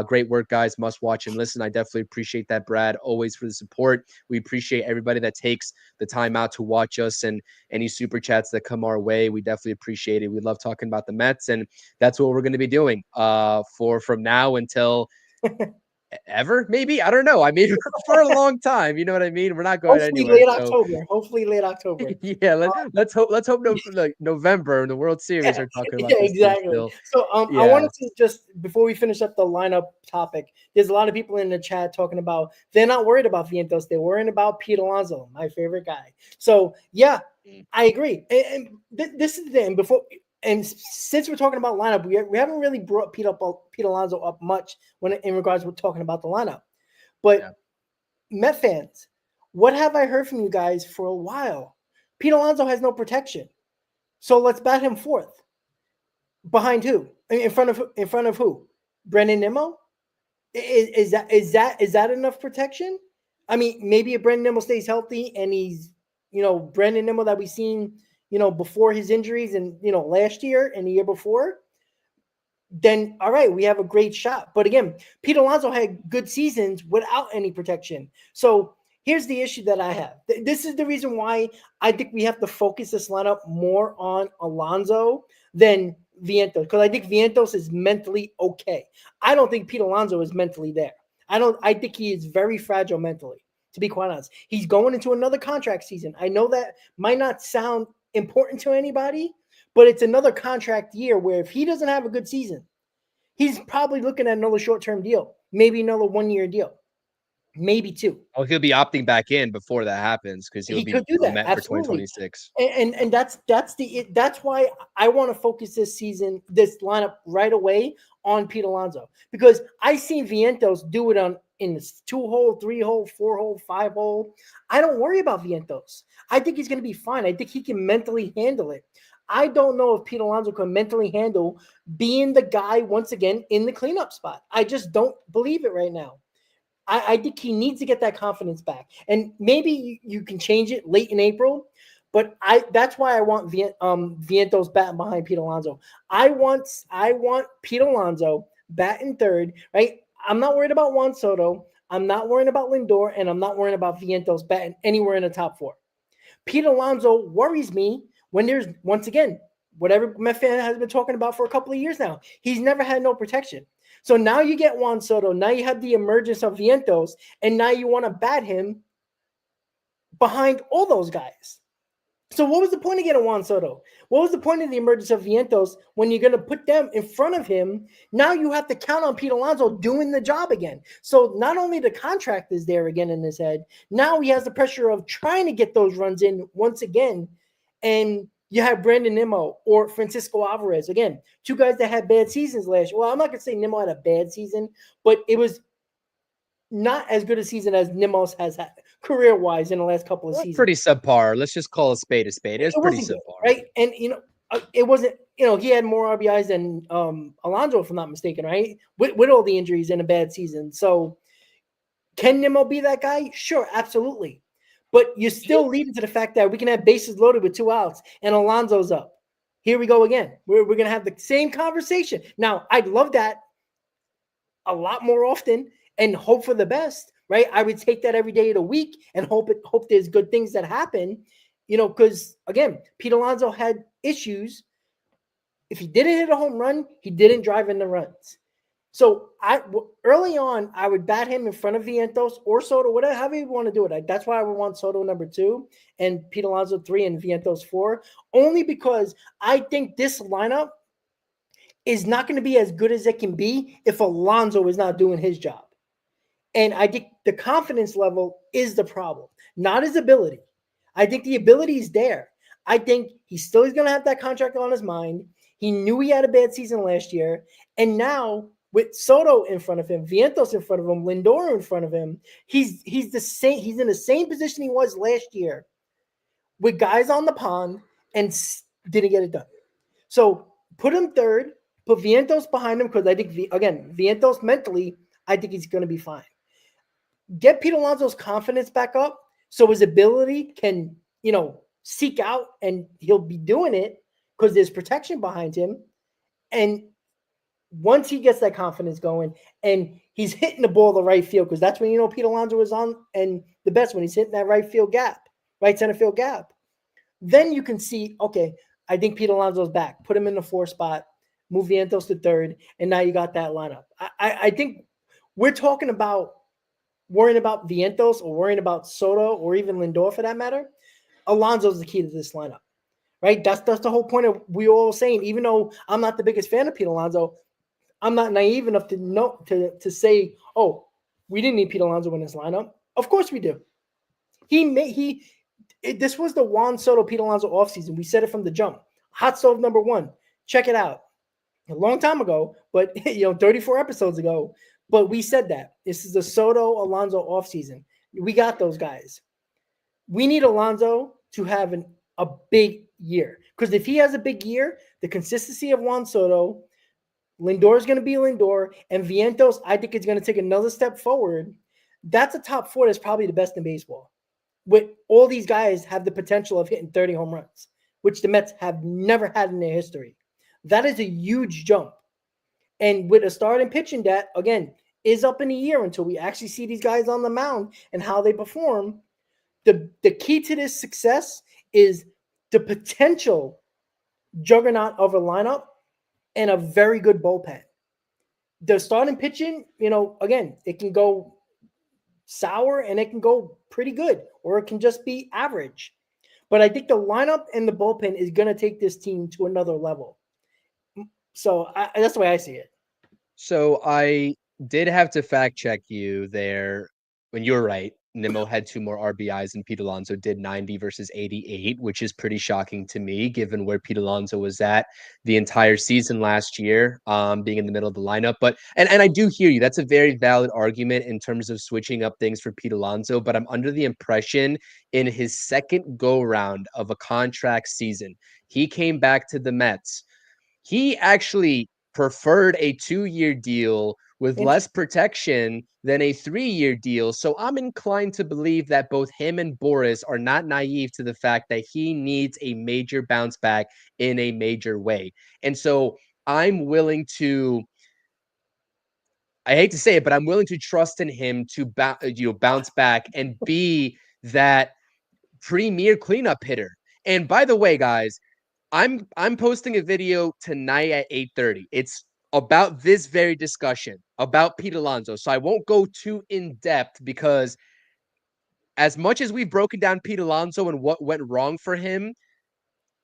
Great work, guys. Must watch and listen. I definitely appreciate that, Brad, always for the support. We appreciate everybody that takes the time out to watch us, and any super chats that come our way. We definitely appreciate it. We love talking about the Mets, and that's what we're going to be doing from now until ever, maybe. I don't know. I mean, for a long time. You know what I mean? We're not going Hopefully anywhere. Hopefully late October. Yeah, let's hope November in the World Series are talking about this exactly. still. So I wanted to just, before we finish up the lineup topic, there's a lot of people in the chat talking about they're not worried about Vientos, they're worrying about Pete Alonso, my favorite guy. So yeah, I agree. And this is the thing. And since we're talking about lineup, we haven't really brought Pete Alonso up much in regards to talking about the lineup. But Met fans, what have I heard from you guys for a while? Pete Alonso has no protection, so let's bat him fourth. Behind who? In front of who? Brandon Nimmo? Is that enough protection? I mean, maybe if Brandon Nimmo stays healthy and he's Brandon Nimmo that we've seen before his injuries and last year and the year before, then all right, we have a great shot. But again, Pete Alonso had good seasons without any protection. So here's the issue that I have. This is the reason why I think we have to focus this lineup more on Alonso than Vientos, because I think Vientos is mentally okay. I don't think Pete Alonso is mentally there. I think he is very fragile mentally, to be quite honest. He's going into another contract season. I know that might not sound important to anybody, but it's another contract year where if he doesn't have a good season, he's probably looking at another short-term deal, maybe another 1-year deal, maybe 2. Oh, he'll be opting back in before that happens, because he could do that for 2026. And that's why I want to focus this lineup right away on Pete Alonso, because I seen Vientos do it in this 2-hole, 3-hole, 4-hole, 5-hole. I don't worry about Vientos. I think he's going to be fine. I think he can mentally handle it. I don't know if Pete Alonso can mentally handle being the guy once again in the cleanup spot. I just don't believe it right now. I think he needs to get that confidence back. And maybe you can change it late in April, but that's why I want Vientos batting behind Pete Alonso. I want Pete Alonso batting third, right? I'm not worried about Juan Soto. I'm not worried about Lindor, and I'm not worried about Vientos batting anywhere in the top 4. Pete Alonso worries me when there's, once again, whatever Met fan has been talking about for a couple of years now. He's never had no protection. So now you get Juan Soto. Now you have the emergence of Vientos, and now you want to bat him behind all those guys. So what was the point of getting Juan Soto? What was the point of the emergence of Vientos when you're going to put them in front of him? Now you have to count on Pete Alonso doing the job again. So not only the contract is there again in his head, now he has the pressure of trying to get those runs in once again And you have Brandon Nimmo or Francisco Alvarez. Again, two guys that had bad seasons last year. Well, I'm not going to say Nimmo had a bad season, but it was not as good a season as Nimmo's has had career-wise in the last couple of seasons. Pretty subpar. Let's just call a spade a spade. It was pretty wasn't good, subpar. right? And, it wasn't, he had more RBIs than Alonso, if I'm not mistaken, right? With all the injuries and a bad season. So can Nimmo be that guy? Sure, absolutely. But you're still leading to the fact that we can have bases loaded with 2 outs and Alonso's up. Here we go again. We're going to have the same conversation. Now, I'd love that a lot more often and hope for the best, right? I would take that every day of the week and hope there's good things that happen, because, again, Pete Alonso had issues. If he didn't hit a home run, he didn't drive in the runs. So early on, I would bat him in front of Vientos or Soto, whatever, however you want to do it. That's why I would want Soto number 2 and Pete Alonso 3 and Vientos 4, only because I think this lineup is not going to be as good as it can be if Alonso is not doing his job. And I think the confidence level is the problem, not his ability. I think the ability is there. I think he's going to have that contract on his mind. He knew he had a bad season last year. And now, with Soto in front of him, Vientos in front of him, Lindor in front of him, he's the same. He's in the same position he was last year, with guys on the pond, and didn't get it done. So put him third, put Vientos behind him, because I think Vientos mentally, I think he's going to be fine. Get Pete Alonso's confidence back up, so his ability can seek out, and he'll be doing it because there's protection behind him. And once he gets that confidence going and he's hitting the ball the right field, because that's when Pete Alonso is on and the best, when he's hitting that right center field gap. Then you can see, okay, I think Pete Alonso's back. Put him in the 4 spot, move Vientos to 3rd, and now you got that lineup. I think we're talking about worrying about Vientos or worrying about Soto or even Lindor for that matter. Alonso's the key to this lineup, right? That's the whole point of we all saying, even though I'm not the biggest fan of Pete Alonso, I'm not naive enough to know to say, oh, we didn't need Pete Alonso in this lineup. Of course we do. This was the Juan Soto Pete Alonso offseason. We said it from the jump. Hot stove number 1. Check it out. A long time ago, but 34 episodes ago. But we said that this is the Soto Alonso offseason. We got those guys. We need Alonso to have a big year, because if he has a big year, the consistency of Juan Soto, Lindor is going to be Lindor, and Vientos, I think, is going to take another step forward. That's a top 4 that's probably the best in baseball. With all these guys have the potential of hitting 30 home runs, which the Mets have never had in their history. That is a huge jump. And with a starting pitching that, again, is up in a year until we actually see these guys on the mound and how they perform, the key to this success is the potential juggernaut of a lineup and a very good bullpen. The starting pitching, again, it can go sour and it can go pretty good, or it can just be average. But I think the lineup and the bullpen is going to take this team to another level. So that's the way I see it. So I did have to fact check you there when you were right. Nimmo had 2 more RBIs and Pete Alonso did 90 versus 88, which is pretty shocking to me, given where Pete Alonso was at the entire season last year, being in the middle of the lineup. But and I do hear you. That's a very valid argument in terms of switching up things for Pete Alonso. But I'm under the impression in his second go round of a contract season, he came back to the Mets. He actually preferred a 2-year deal with less protection than a 3-year deal. So I'm inclined to believe that both him and Boris are not naive to the fact that he needs a major bounce back in a major way. And so I'm willing to, I hate to say it, but I'm willing to trust in him to bounce back and be that premier cleanup hitter. And by the way, guys, I'm posting a video tonight at 8:30. It's about this very discussion about Pete Alonso. So I won't go too in depth, because as much as we've broken down Pete Alonso and what went wrong for him,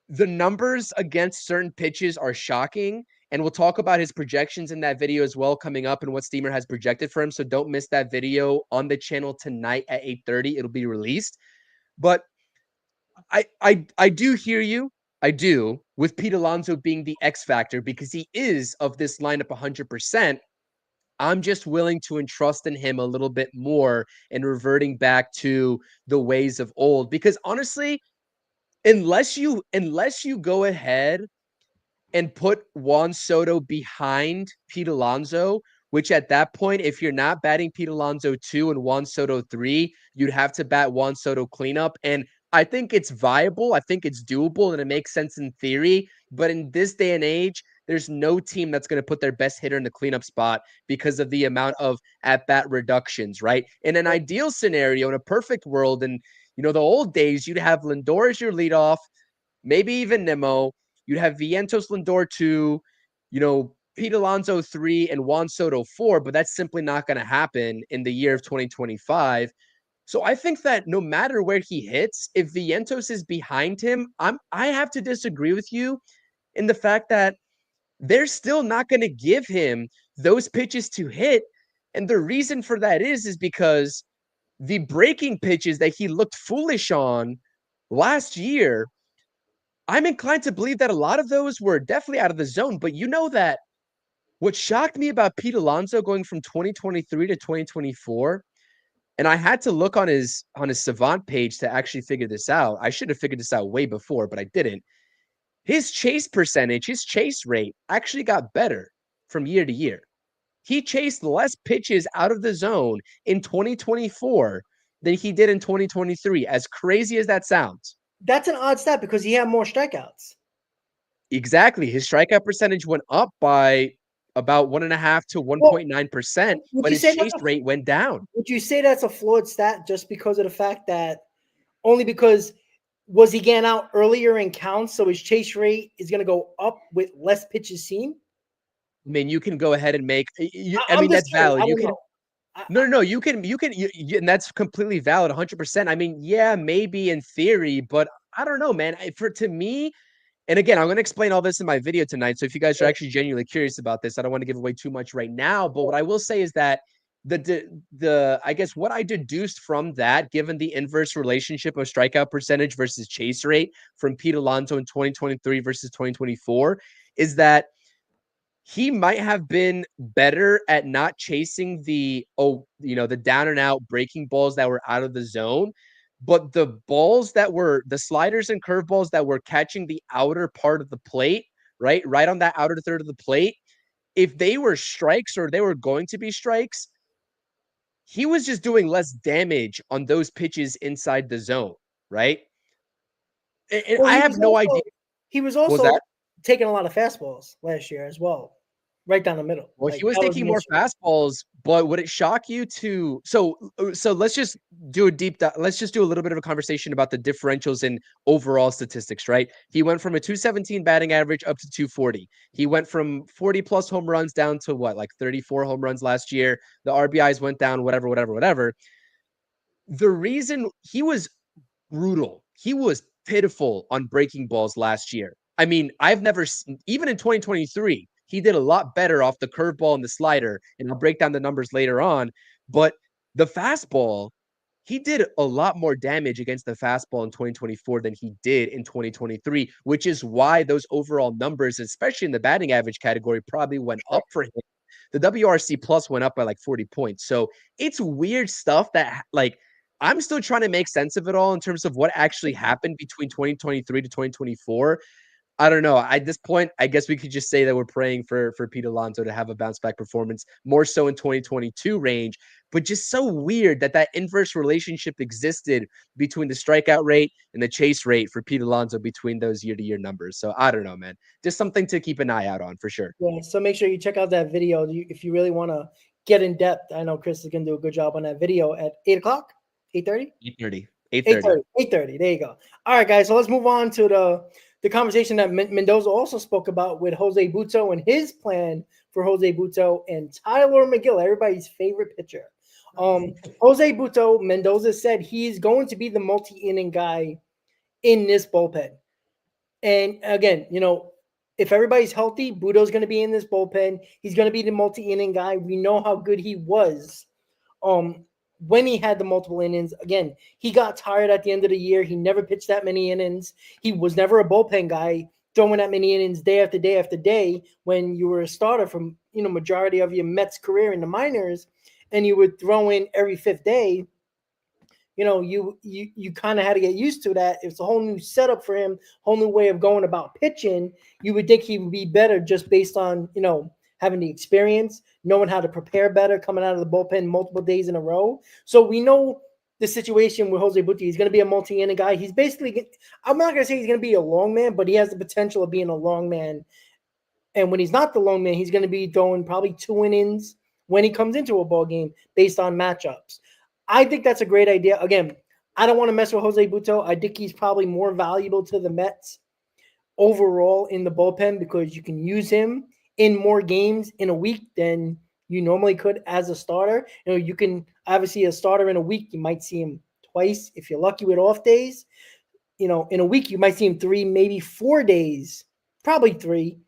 the numbers against certain pitches are shocking. And we'll talk about his projections in that video as well coming up and what Steamer has projected for him. So don't miss that video on the channel tonight at 8:30. It'll be released. But I do hear you. I do, with Pete Alonso being the X factor because he is of this lineup 100%. I'm just willing to entrust in him a little bit more and reverting back to the ways of old because honestly, unless you go ahead and put Juan Soto behind Pete Alonso, which at that point, if you're not batting Pete Alonso 2 and Juan Soto 3, you'd have to bat Juan Soto cleanup. And I think it's viable. I think it's doable and it makes sense in theory. But in this day and age, there's no team that's going to put their best hitter in the cleanup spot because of the amount of at-bat reductions, right? In an ideal scenario, in a perfect world, and the old days, you'd have Lindor as your leadoff, maybe even Nimmo. You'd have Vientos Lindor 2, Pete Alonso 3, and Juan Soto 4, but that's simply not going to happen in the year of 2025. So I think that no matter where he hits, if Vientos is behind him, I have to disagree with you in the fact that they're still not going to give him those pitches to hit. And the reason for that is because the breaking pitches that he looked foolish on last year, I'm inclined to believe that a lot of those were definitely out of the zone. But you know that what shocked me about Pete Alonso going from 2023 to 2024, and I had to look on his Savant page to actually figure this out. I should have figured this out way before, but I didn't. His chase percentage, his chase rate actually got better from year to year. He chased less pitches out of the zone in 2024 than he did in 2023, as crazy as that sounds. That's an odd stat because he had more strikeouts. Exactly. His strikeout percentage went up by about 1.5 to 1.9%, but his chase rate went down. Would you say that's a flawed stat just because of the fact that only because was he getting out earlier in counts, so his chase rate is going to go up with less pitches seen? I mean, you can go ahead and make. I mean, that's valid. You can. No. You can. And that's completely valid, 100%. I mean, yeah, maybe in theory, but I don't know, man. To me, and again, I'm going to explain all this in my video tonight. So if you guys are actually genuinely curious about this, I don't want to give away too much right now. But what I will say is that I guess what I deduced from that, given the inverse relationship of strikeout percentage versus chase rate from Pete Alonso in 2023 versus 2024, is that he might have been better at not chasing the down and out breaking balls that were out of the zone, but the balls that were the sliders and curveballs that were catching the outer part of the plate, right on that outer third of the plate, if they were strikes or they were going to be strikes, he was just doing less damage on those pitches inside the zone, right? And I have no idea. He was also taking a lot of fastballs last year as well. Right down the middle. Well, he was taking more fastballs, but would it shock you to so let's just do a deep dive. Let's just do a little bit of a conversation about the differentials in overall statistics, right? He went from a 217 batting average up to 240. He went from 40 plus home runs down to like 34 home runs last year. The RBIs went down, whatever. The reason he was brutal, he was pitiful on breaking balls last year. I mean, I've never even in 2023, he did a lot better off the curveball and the slider, and I'll break down the numbers later on. But the fastball, he did a lot more damage against the fastball in 2024 than he did in 2023, which is why those overall numbers, especially in the batting average category, probably went up for him. The WRC plus went up by like 40 points. So it's weird stuff that I'm still trying to make sense of it all in terms of what actually happened between 2023 to 2024. I don't know. At this point, I guess we could just say that we're praying for Pete Alonso to have a bounce back performance, more so in 2022 range. But just so weird that inverse relationship existed between the strikeout rate and the chase rate for Pete Alonso between those year-to-year numbers. So I don't know, man. Just something to keep an eye out on for sure. Yeah. So make sure you check out that video if you really want to get in depth. I know Chris is going to do a good job on that video at 8 o'clock, 8:30, 8:30. There you go. All right, guys. So let's move on to the conversation that Mendoza also spoke about with Jose Butto and his plan for Jose Butto and Tyler McGill, everybody's favorite pitcher. Jose Butto, Mendoza said he's going to be the multi-inning guy in this bullpen. And again, if everybody's healthy, Butto's going to be in this bullpen. He's going to be the multi-inning guy. We know how good he was when he had the multiple innings. Again, he got tired at the end of the year. He never pitched that many innings. He was never a bullpen guy throwing that many innings day after day after day when you were a starter from, majority of your Mets career in the minors, and you would throw in every fifth day. You kind of had to get used to that. It's a whole new setup for him, whole new way of going about pitching. You would think he would be better just based on, having the experience, knowing how to prepare better, coming out of the bullpen multiple days in a row. So we know the situation with Jose Butti. He's going to be a multi-inning guy. He's basically, I'm not going to say he's going to be a long man, but he has the potential of being a long man. And when he's not the long man, he's going to be throwing probably 2 innings when he comes into a ball game based on matchups. I think that's a great idea. Again, I don't want to mess with Jose Butto. I think he's probably more valuable to the Mets overall in the bullpen because you can use him in more games in a week than you normally could as a starter. You can obviously a starter in a week, you might see him twice if you're lucky with off days. In a week, you might see him 3, maybe 4 days, probably 3.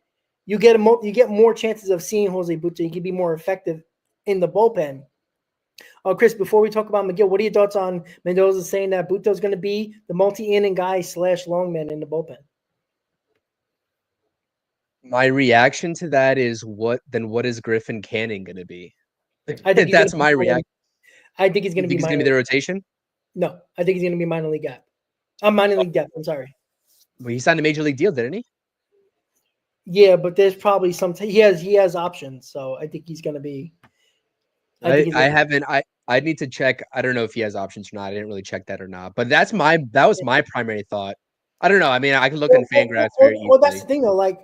You get more chances of seeing Jose Butto. He can be more effective in the bullpen. Chris, before we talk about McGill, what are your thoughts on Mendoza saying that Butto's going to be the multi-inning guy / longman in the bullpen? My reaction to that is what is Griffin Canning going to be? I think that's my reaction. I think he's going to be. He's going to be the rotation. No, I think he's going to be minor league gap. Minor league depth. I'm sorry. Well, he signed a major league deal, didn't he? Yeah, but there's probably some. He has options, so I think he's going to be. I need to check. I don't know if he has options or not. I didn't really check that or not. But that was my primary thought. I don't know. I mean, I can look in Fangraphs very easily. Well, that's the thing, though. Like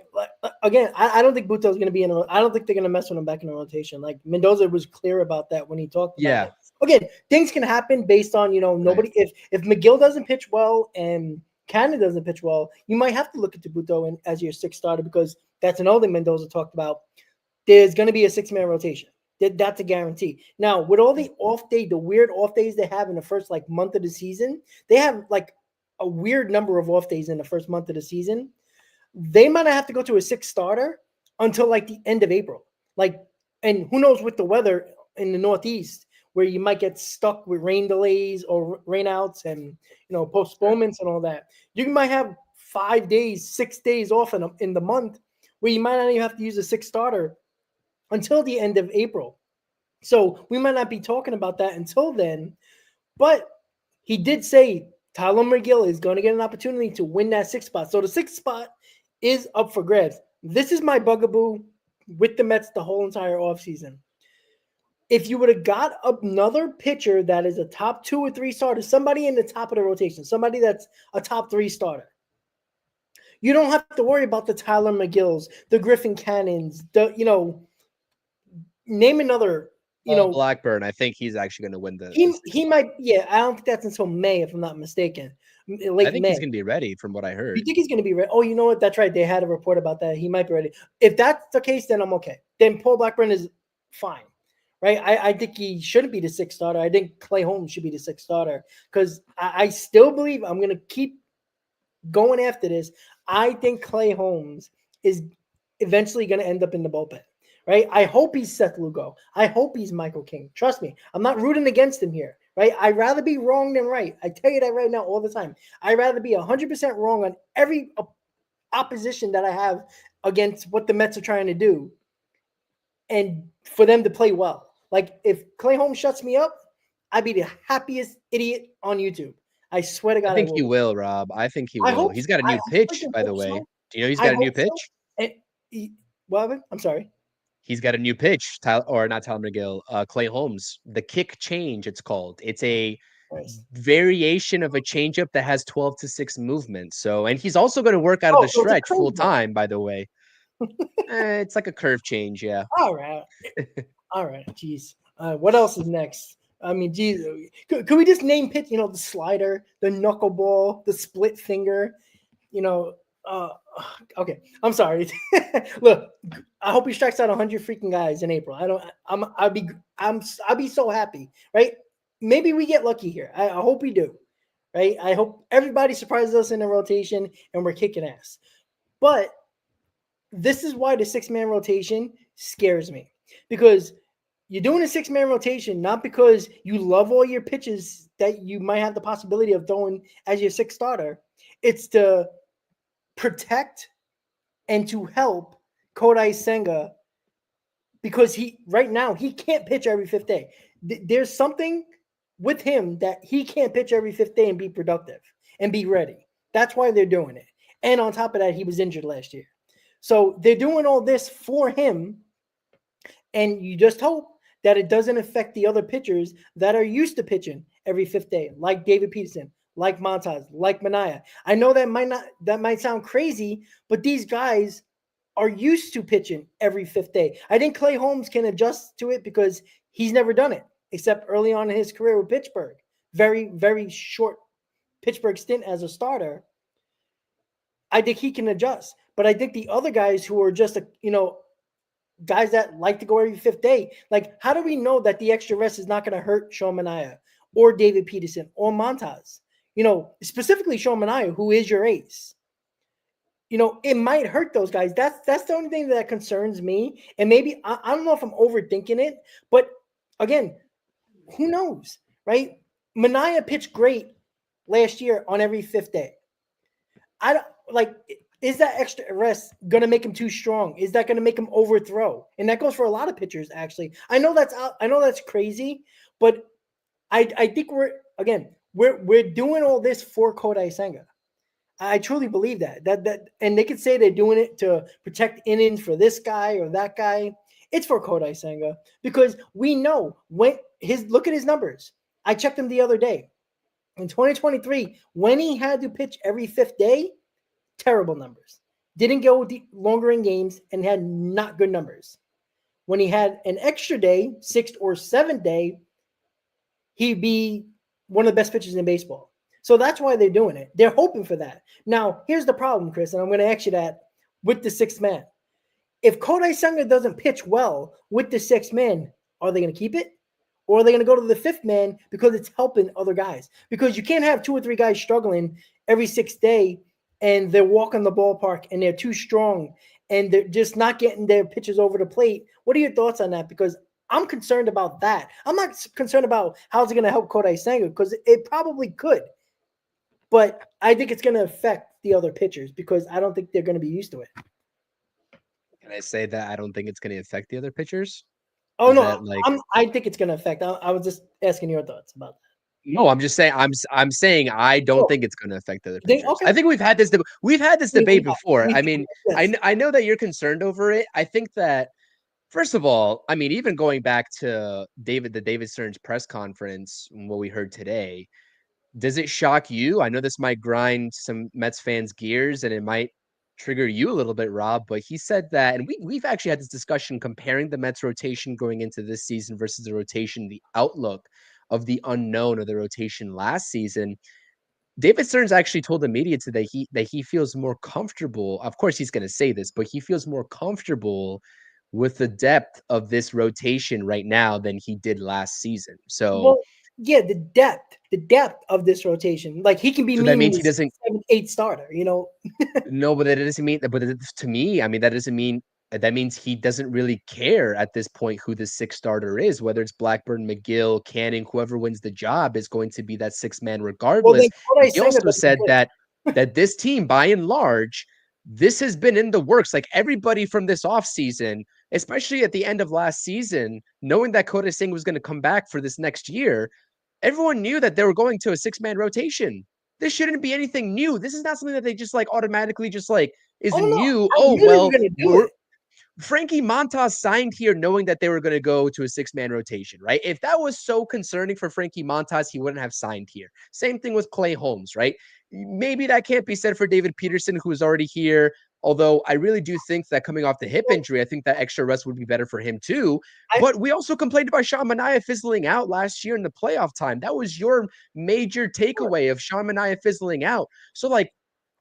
again, I don't think Butto's going to be in. I don't think they're going to mess with him back in the rotation. Like Mendoza was clear about that when he talked about it. Again, things can happen based on nobody. Right. If McGill doesn't pitch well and Cannon doesn't pitch well, you might have to look at Butto as your 6th starter because that's another thing Mendoza talked about. There's going to be a 6-man rotation. That's a guarantee. Now, with all the weird off days they have in the first month of the season, they have a weird number of off days in the first month of the season. They might not have to go to a 6th starter until the end of April. And who knows with the weather in the Northeast, where you might get stuck with rain delays or rainouts and postponements and all that. You might have 5 days, 6 days off in the month where you might not even have to use a 6th starter until the end of April. So we might not be talking about that until then. But he did say Tyler McGill is going to get an opportunity to win that 6th spot. So the 6th spot is up for grabs. This is my bugaboo with the Mets the whole entire offseason. If you would have got another pitcher that is a top 2 or 3 starter, somebody in the top of the rotation, somebody that's a top 3 starter, you don't have to worry about the Tyler McGills, the Griffin Cannons, name another. Blackburn. I think he's actually going to win the. He might. Yeah, I don't think that's until May, if I'm not mistaken. I think May. He's going to be ready, from what I heard. You think he's going to be ready? Oh, you know what? That's right. They had a report about that. He might be ready. If that's the case, then I'm okay. Then Paul Blackburn is fine, right? I think he shouldn't be the 6th starter. I think Clay Holmes should be the 6th starter because I still believe I'm going to keep going after this. I think Clay Holmes is eventually going to end up in the bullpen. Right? I hope he's Seth Lugo. I hope he's Michael King. Trust me. I'm not rooting against him here. Right? I'd rather be wrong than right. I tell you that right now all the time. I'd rather be 100% wrong on every opposition that I have against what the Mets are trying to do and for them to play well. If Clay Holmes shuts me up, I'd be the happiest idiot on YouTube. I swear to God. I think he will, Rob. I think he will. He's got a new pitch, by the way. Do you know he's got a new pitch? What? I'm sorry. He's got a new pitch, not Tyler McGill, Clay Holmes. The kick change, it's called. It's a variation of a changeup that has 12 to 6 movements. So, and he's also going to work out of the stretch full time, by the way. It's like a curve change, yeah. All right. Jeez. What else is next? I mean, geez, could we just name pitch? The slider, the knuckleball, the split finger. Okay, I'm sorry. Look, I hope he strikes out 100 freaking guys in April. I'll be so happy, right? Maybe we get lucky here. I hope we do, right? I hope everybody surprises us in the rotation and we're kicking ass. But this is why the 6-man rotation scares me because you're doing a 6-man rotation not because you love all your pitches that you might have the possibility of throwing as your 6th starter. It's to protect and to help Kodai Senga because right now he can't pitch every 5th day. There's something with him that he can't pitch every 5th day and be productive and be ready. That's why they're doing it. And on top of that, he was injured last year. So they're doing all this for him, and you just hope that it doesn't affect the other pitchers that are used to pitching every 5th day, like David Peterson, like Montas, like Manaea. I know that might sound crazy, but these guys are used to pitching every 5th day. I think Clay Holmes can adjust to it because he's never done it except early on in his career with Pittsburgh. Very, very short Pittsburgh stint as a starter. I think he can adjust. But I think the other guys who are just, guys that like to go every 5th day, like, how do we know that the extra rest is not going to hurt Sean Manaea or David Peterson or Montas? Specifically Sean Manaea, who is your ace. It might hurt those guys. That's the only thing that concerns me. And maybe, I don't know if I'm overthinking it, but again, who knows, right? Manaea pitched great last year on every 5th day. Is that extra rest going to make him too strong? Is that going to make him overthrow? And that goes for a lot of pitchers, actually. I know that's crazy, but I think we're doing all this for Kodai Senga. I truly believe that and they could say they're doing it to protect innings for this guy or that guy. It's for Kodai Senga because we know look at his numbers. I checked them the other day. In 2023, when he had to pitch every 5th day, terrible numbers. Didn't go longer in games and had not good numbers. When he had an extra day, 6th or 7th day, he'd be one of the best pitchers in baseball. So that's why they're doing it. They're hoping for that. Now, here's the problem, Chris, and I'm going to ask you that with the 6th man. If Kodai Senga doesn't pitch well with the 6th man, are they going to keep it? Or are they going to go to the 5th man because it's helping other guys? Because you can't have 2 or 3 guys struggling every 6th day and they're walking the ballpark and they're too strong and they're just not getting their pitches over the plate. What are your thoughts on that? Because I'm concerned about that. I'm not concerned about how's it going to help Kodai Senga because it probably could. But I think it's going to affect the other pitchers because I don't think they're going to be used to it. Can I say that I don't think it's going to affect the other pitchers? Oh, no, I think it's going to affect. I was just asking your thoughts about that. No, I'm just saying. I'm saying I don't think it's going to affect the other pitchers. Okay. I think we've had this debate before. I mean, yes. I know that you're concerned over it. I think that first of all, I mean, even going back to the David Stearns press conference, what we heard today, does it shock you? I know this might grind some Mets fans' gears, and it might trigger you a little bit, Rob, but he said that, and we've actually had this discussion comparing the Mets rotation going into this season versus the rotation, the outlook of the unknown of the rotation last season. David Stearns actually told the media today that he feels more comfortable. Of course, he's going to say this, but he feels more comfortable with the depth of this rotation right now than he did last season. So, yeah, the depth of this rotation, like he can be. So that means he doesn't 7, 8 starter, No, but that doesn't mean that. But to me, I mean, that doesn't mean. That means he doesn't really care at this point who the 6th starter is, whether it's Blackburn, McGill, Canning, whoever wins the job is going to be that 6th man regardless. Well, he also said that this team, by and large, this has been in the works. Like everybody from this offseason, especially at the end of last season, knowing that Kodai Senga was going to come back for this next year, everyone knew that they were going to a 6-man rotation. This shouldn't be anything new. This is not something that they just like automatically just like new. Oh, well, Frankie Montas signed here knowing that they were going to go to a 6-man rotation, right? If that was so concerning for Frankie Montas, he wouldn't have signed here. Same thing with Clay Holmes, right? Maybe that can't be said for David Peterson, who is already here. Although I really do think that coming off the hip injury, I think that extra rest would be better for him too. But we also complained about Sean Manaea fizzling out last year in the playoff time. That was your major takeaway of Sean Manaea fizzling out. So like,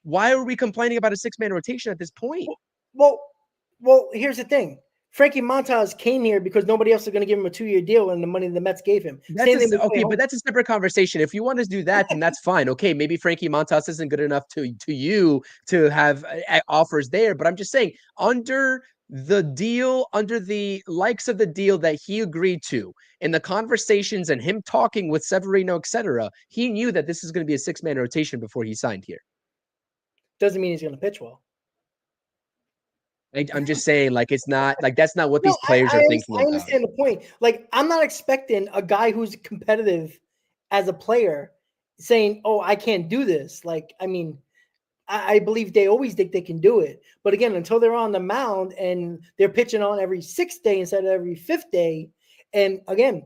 why are we complaining about a 6-man rotation at this point? Well, here's the thing. Frankie Montas came here because nobody else is going to give him a 2-year deal and the money the Mets gave him. But that's a separate conversation. If you want to do that, then that's fine. Okay, maybe Frankie Montas isn't good enough to you to have offers there. But I'm just saying, under the deal, under the likes of the deal that he agreed to, in the conversations and him talking with Severino, etc., he knew that this is going to be a 6-man rotation before he signed here. Doesn't mean he's going to pitch well. I'm just saying, like, it's not like that's not what these players are thinking about. I understand the point. Like, I'm not expecting a guy who's competitive as a player saying, "Oh, I can't do this." Like, I mean, I believe they always think they can do it, but again, until they're on the mound and they're pitching on every 6th day instead of every 5th day, and again,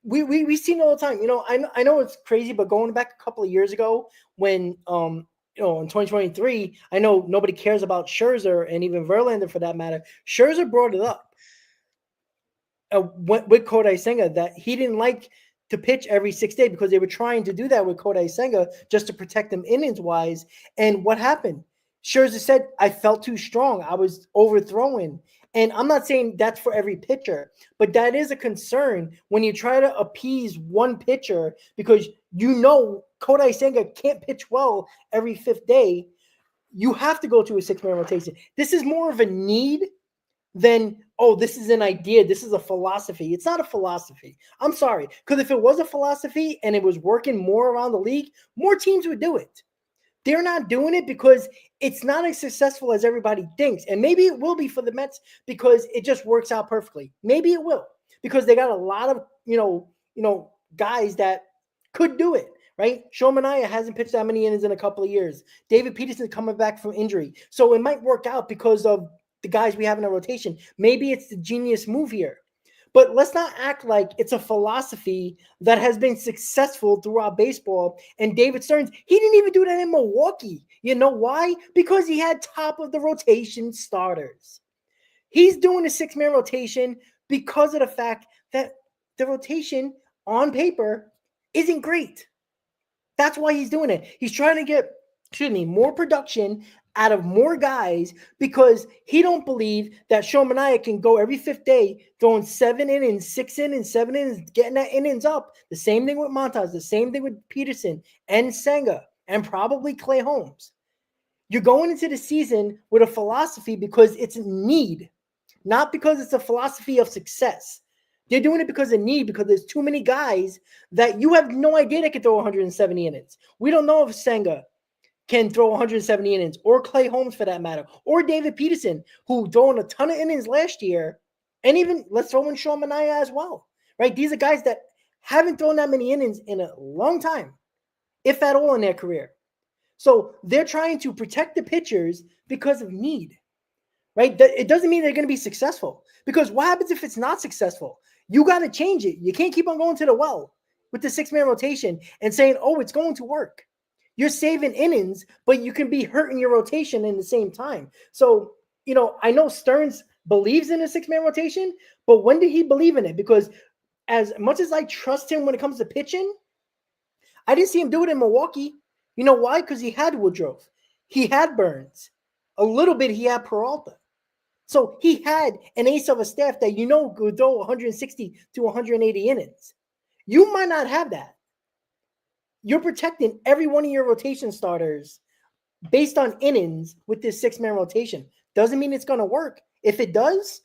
we seen it all the time. You know, I know it's crazy, but going back a couple of years ago when you know, in 2023, I know nobody cares about Scherzer and even Verlander for that matter. Scherzer brought it up with Kodai Senga that he didn't like to pitch every 6th day because they were trying to do that with Kodai Senga just to protect him innings wise. And what happened? Scherzer said, I felt too strong. I was overthrowing. And I'm not saying that's for every pitcher, but that is a concern when you try to appease one pitcher because you know Kodai Senga can't pitch well every 5th day. You have to go to a 6-man rotation. This is more of a need than, oh, this is an idea. This is a philosophy. It's not a philosophy. I'm sorry. Because if it was a philosophy and it was working more around the league, more teams would do it. They're not doing it because it's not as successful as everybody thinks. And maybe it will be for the Mets because it just works out perfectly. Maybe it will because they got a lot of, you know, guys that could do it, right? Shomania hasn't pitched that many innings in a couple of years. David Peterson's coming back from injury. So it might work out because of the guys we have in a rotation. Maybe it's the genius move here. But let's not act like it's a philosophy that has been successful throughout baseball. And David Stearns, he didn't even do that in Milwaukee. You know why? Because he had top of the rotation starters. He's doing a 6-man rotation because of the fact that the rotation on paper isn't great. That's why he's doing it. He's trying to get, more production out of more guys because he don't believe that Shomania can go every 5th day throwing 7 innings, 6 innings, 7 innings, getting that innings up. The same thing with Montas, the same thing with Peterson and Senga and probably Clay Holmes. You're going into the season with a philosophy because it's a need, not because it's a philosophy of success. They're doing it because of need, because there's too many guys that you have no idea that can throw 170 innings. We don't know if Senga can throw 170 innings, or Clay Holmes for that matter, or David Peterson, who throwing a ton of innings last year, and even let's throw in Sean Manaea as well, right? These are guys that haven't thrown that many innings in a long time, if at all in their career. So they're trying to protect the pitchers because of need, right? It doesn't mean they're going to be successful, because what happens if it's not successful? You got to change it. You can't keep on going to the well with the 6-man rotation and saying, oh, it's going to work. You're saving innings, but you can be hurting your rotation in the same time. So, you know, I know Stearns believes in a 6-man rotation, but when did he believe in it? Because as much as I trust him when it comes to pitching, I didn't see him do it in Milwaukee. You know why? Because he had Woodruff. He had Burns. A little bit he had Peralta. So he had an ace of a staff that you know could throw 160 to 180 innings. You might not have that. You're protecting every one of your rotation starters based on innings with this 6-man rotation. Doesn't mean it's going to work. If it does,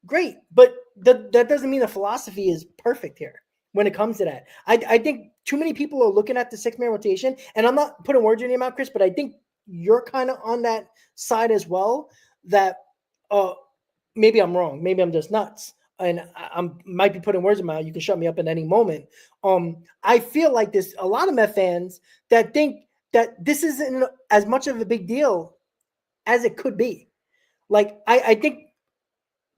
great. But that doesn't mean the philosophy is perfect here when it comes to that. I think too many people are looking at the 6-man rotation, and I'm not putting words in your mouth, Chris, but I think you're kind of on that side as well, that maybe I'm wrong. Maybe I'm just nuts. And I might be putting words in my mouth. You can shut me up at any moment. I feel like there's a lot of Met fans that think that this isn't as much of a big deal as it could be. Like, I think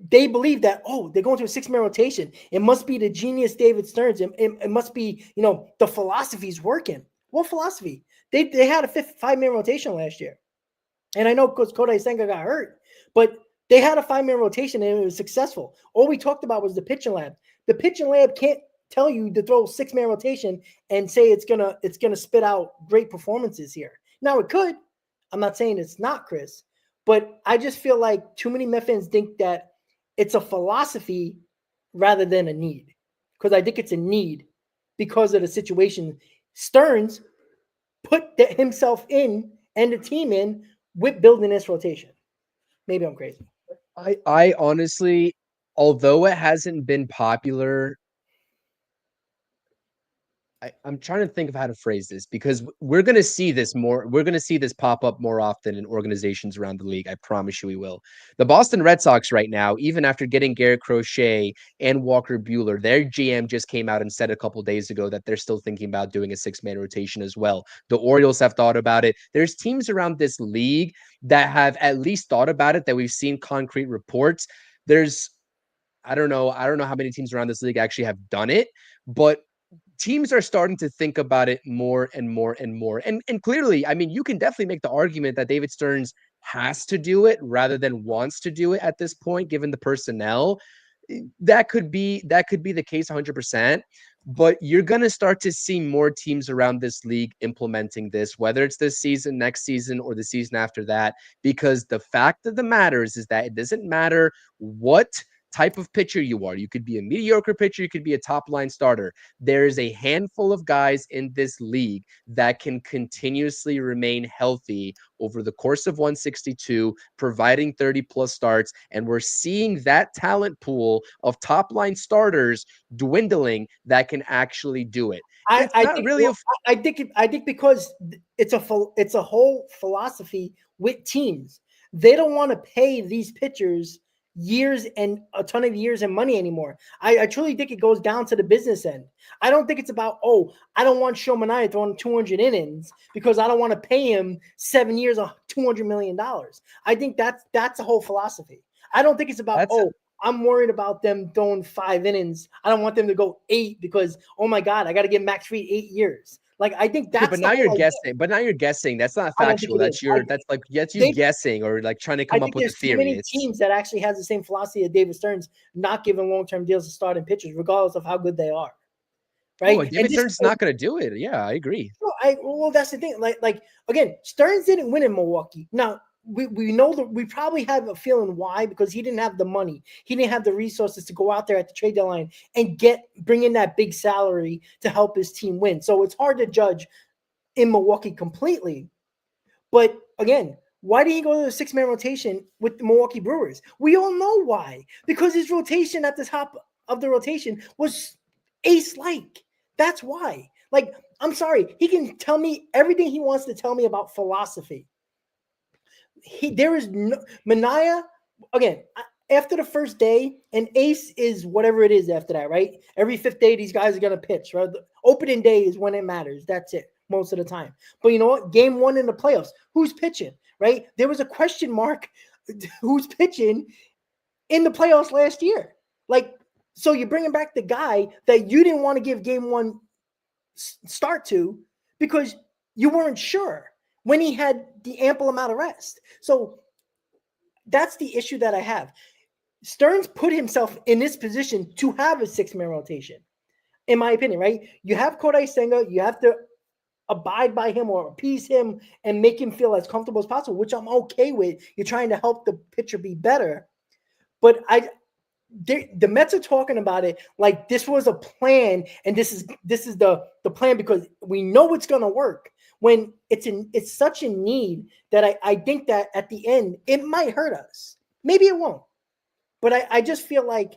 they believe that, oh, they're going to a 6-man rotation. It must be the genius David Stearns. It must be, you know, the philosophy's working. What philosophy? They had a 5-man rotation last year. And I know because Kodai Senga got hurt, but they had a 5-man rotation and it was successful. All we talked about was the pitching lab. The pitching lab can't tell you to throw 6-man rotation and say it's gonna spit out great performances here. Now it could. I'm not saying it's not, Chris, but I just feel like too many Met fans think that it's a philosophy rather than a need. Because I think it's a need because of the situation Stearns put himself in and the team in with building this rotation. Maybe I'm crazy. I honestly, although it hasn't been popular, I'm trying to think of how to phrase this because we're going to see this more. We're going to see this pop up more often in organizations around the league. I promise you we will. The Boston Red Sox right now, even after getting Garrett Crochet and Walker Buehler, their GM just came out and said a couple days ago that they're still thinking about doing a 6-man rotation as well. The Orioles have thought about it. There's teams around this league that have at least thought about it, that we've seen concrete reports. There's I don't know. I don't know how many teams around this league actually have done it, but teams are starting to think about it more and more and more. And clearly, I mean, you can definitely make the argument that David Stearns has to do it rather than wants to do it at this point, given the personnel. That could be the case 100%. But you're going to start to see more teams around this league implementing this, whether it's this season, next season, or the season after that, because the fact of the matter is that it doesn't matter what type of pitcher you are. You could be a mediocre pitcher, you could be a top line starter. There is a handful of guys in this league that can continuously remain healthy over the course of 162, providing 30 plus starts. And we're seeing that talent pool of top line starters dwindling that can actually do it. It's I not think really well, I think because it's a whole philosophy with teams. They don't want to pay these pitchers years and a ton of years and money anymore. I truly think it goes down to the business end. I don't think it's about, oh, I don't want Shomanaya throwing 200 innings because I don't want to pay him 7 years of $200 million. I think that's a whole philosophy. I don't think it's about, that's oh, I'm worried about them throwing 5 innings. I don't want them to go 8 because, oh my God, I got to get max free 8 years. Like, I think okay, that's but the now you're whole idea. guessing. But now you're guessing. That's not I don't think factual. it is. That's you They guessing or like trying to I come up think with a there's too theory. many It's teams that actually has the same philosophy of David Stearns, not giving long-term deals to starting pitchers, regardless of how good they are. oh, Right. And David this, Stearns is not going to do it. Yeah, I agree. well, that's the thing. Like again, Stearns didn't win in Milwaukee. Now we know that we probably have a feeling why, because he didn't have the money, he didn't have the resources to go out there at the trade deadline and bring in that big salary to help his team win. So it's hard to judge in Milwaukee completely. But again, why did he go to the 6-man rotation with the Milwaukee Brewers? We all know why. Because his rotation at the top of the rotation was ace-like. That's why. Like, I'm sorry, he can tell me everything he wants to tell me about philosophy. There is no Mania. Again, after the first day, an ace is whatever it is after that, right? Every 5th day, these guys are gonna pitch, right? The opening day is when it matters. That's it, most of the time. But you know what? Game 1 in the playoffs, who's pitching, right? There was a question mark who's pitching in the playoffs last year. Like, so you're bringing back the guy that you didn't want to give game 1 start to because you weren't sure when he had the ample amount of rest. So that's the issue that I have. Stearns put himself in this position to have a 6-man rotation, in my opinion, right? You have Kodai Senga, you have to abide by him or appease him and make him feel as comfortable as possible, which I'm okay with. You're trying to help the pitcher be better. But the Mets are talking about it like this was a plan, and this is the plan because we know it's going to work. When it's such a need that I think that at the end it might hurt us. Maybe it won't, but I just feel like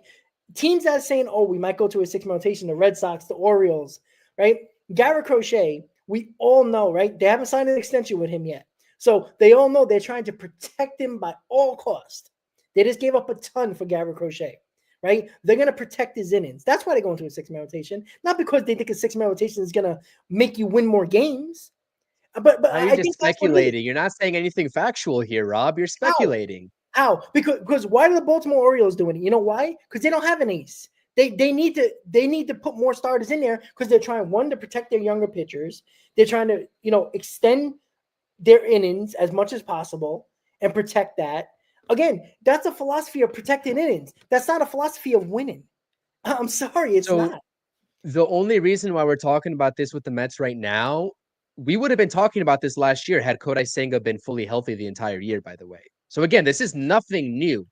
teams that are saying, "Oh, we might go to a 6-man rotation," the Red Sox, the Orioles, right? Garrett Crochet, we all know, right? They haven't signed an extension with him yet, so they all know they're trying to protect him by all cost. They just gave up a ton for Garrett Crochet. Right? They're going to protect his innings. That's why they go into a 6-man rotation, not because they think a 6-man rotation is going to make you win more games. But Now you're I just think that's what it is. speculating. You're not saying anything factual here, Rob. You're How? speculating. How? Because why are the Baltimore Orioles doing it? You know why? Because they don't have an ace. They need to put more starters in there because they're trying, one, to protect their younger pitchers. They're trying to extend their innings as much as possible and protect that. Again, that's a philosophy of protecting innings. That's not a philosophy of winning. I'm sorry, it's So not. the only reason why we're talking about this with the Mets right now, we would have been talking about this last year had Kodai Senga been fully healthy the entire year, by the way. So again, this is nothing new.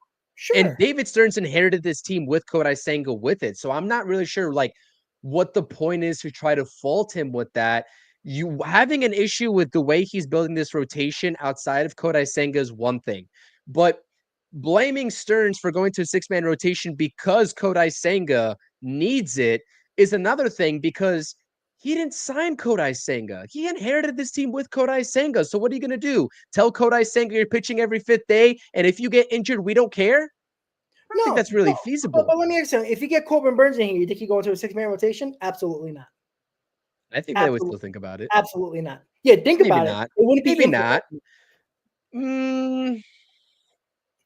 And Sure. David Stearns inherited this team with Kodai Senga with it. So I'm not really sure like what the point is to try to fault him with that. You having an issue with the way he's building this rotation outside of Kodai Senga is one thing. But blaming Stearns for going to a 6-man rotation because Kodai Senga needs it is another thing, because he didn't sign Kodai Senga. He inherited this team with Kodai Senga. So what are you going to do? Tell Kodai Senga you're pitching every 5th day, and if you get injured, we don't care? I don't think that's really feasible. But let me ask you something. If you get Corbin Burns in here, you think he go into a 6-man rotation? Absolutely not. I think they would still think about it. Absolutely not. Yeah, think Maybe about not. it. It wouldn't be Maybe not.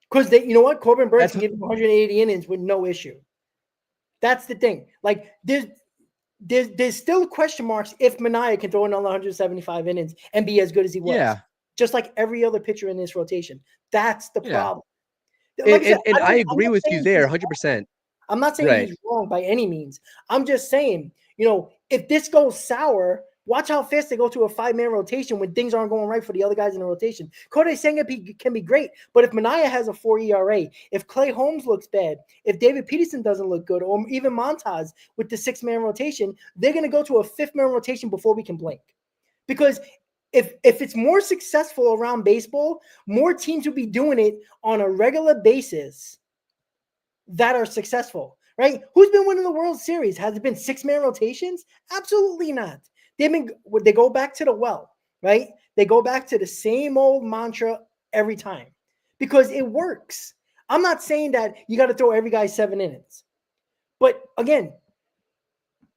Because you know what? Corbin Burns can give him 180 innings with no issue. That's the thing. Like there's still question marks if Manaea can throw another 175 innings and be as good as he was. Yeah. Just like every other pitcher in this rotation. That's the problem. Like I agree with you there 100%. I'm not saying he's wrong by any means. I'm just saying, if this goes sour, watch how fast they go to a 5-man rotation when things aren't going right for the other guys in the rotation. Kodai Senga can be great, but if Manaea has a 4 ERA, if Clay Holmes looks bad, if David Peterson doesn't look good, or even Montaz with the 6-man rotation, they're going to go to a 5th-man rotation before we can blink. Because if it's more successful around baseball, more teams will be doing it on a regular basis that are successful, right? Who's been winning the World Series? Has it been 6-man rotations? Absolutely not. They go back to the well, right? They go back to the same old mantra every time because it works. I'm not saying that you got to throw every guy 7 innings, but again,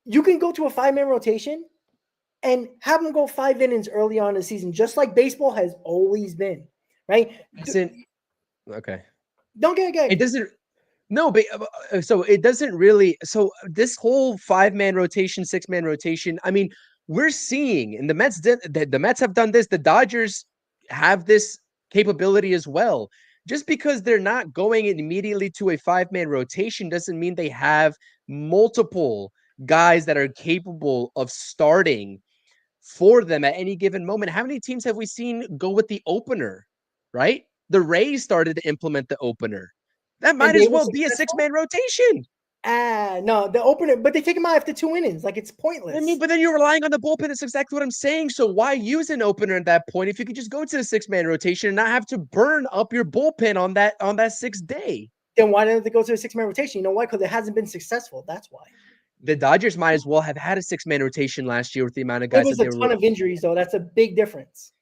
you can go to a 5-man rotation and have them go 5 innings early on in the season, just like baseball has always been, right? Okay. Don't get it. It doesn't. No, but so it doesn't really. So this whole 5-man rotation, 6-man rotation. I mean, we're seeing, and the Mets have done this. The Dodgers have this capability as well. Just because they're not going immediately to a 5-man rotation doesn't mean they have multiple guys that are capable of starting for them at any given moment. How many teams have we seen go with the opener, right? The Rays started to implement the opener. That might as well be a 6-man rotation. No, the opener, but they take him out after 2 innings. Like, it's pointless. I mean, but then you're relying on the bullpen. That's exactly what I'm saying. So why use an opener at that point if you could just go to the 6-man rotation and not have to burn up your bullpen on that 6th day? Then why don't they go to a 6-man rotation? You know why? Because it hasn't been successful. That's why. The Dodgers might as well have had a 6-man rotation last year with the amount of guys. There was a ton of injuries, though. That's a big difference.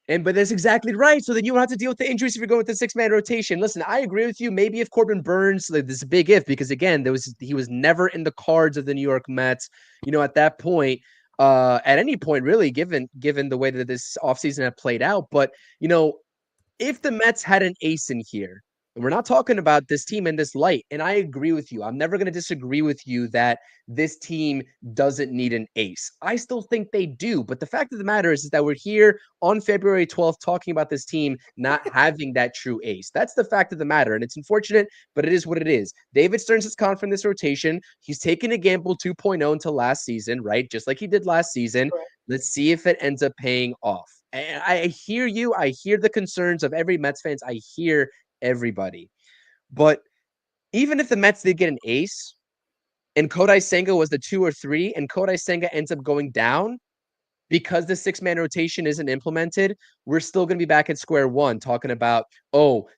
But that's exactly right. So then you don't have to deal with the injuries if you're going with the 6-man rotation. Listen, I agree with you. Maybe if Corbin Burns, like, this is a big if, because again, he was never in the cards of the New York Mets. At that point, at any point, really, given the way that this offseason had played out. But if the Mets had an ace in here, and we're not talking about this team in this light, and I agree with you. I'm never going to disagree with you that this team doesn't need an ace. I still think they do. But the fact of the matter is that we're here on February 12th talking about this team not having that true ace. That's the fact of the matter. And it's unfortunate, but it is what it is. David Stearns is gone from this rotation. He's taken a gamble 2.0 until last season, right? Just like he did last season. Right. Let's see if it ends up paying off. And I hear you. I hear the concerns of every Mets fans. I hear everybody. But even if the Mets did get an ace and Kodai Senga was the 2 or 3 and Kodai Senga ends up going down because the 6-man rotation isn't implemented, we're still going to be back at square one talking about,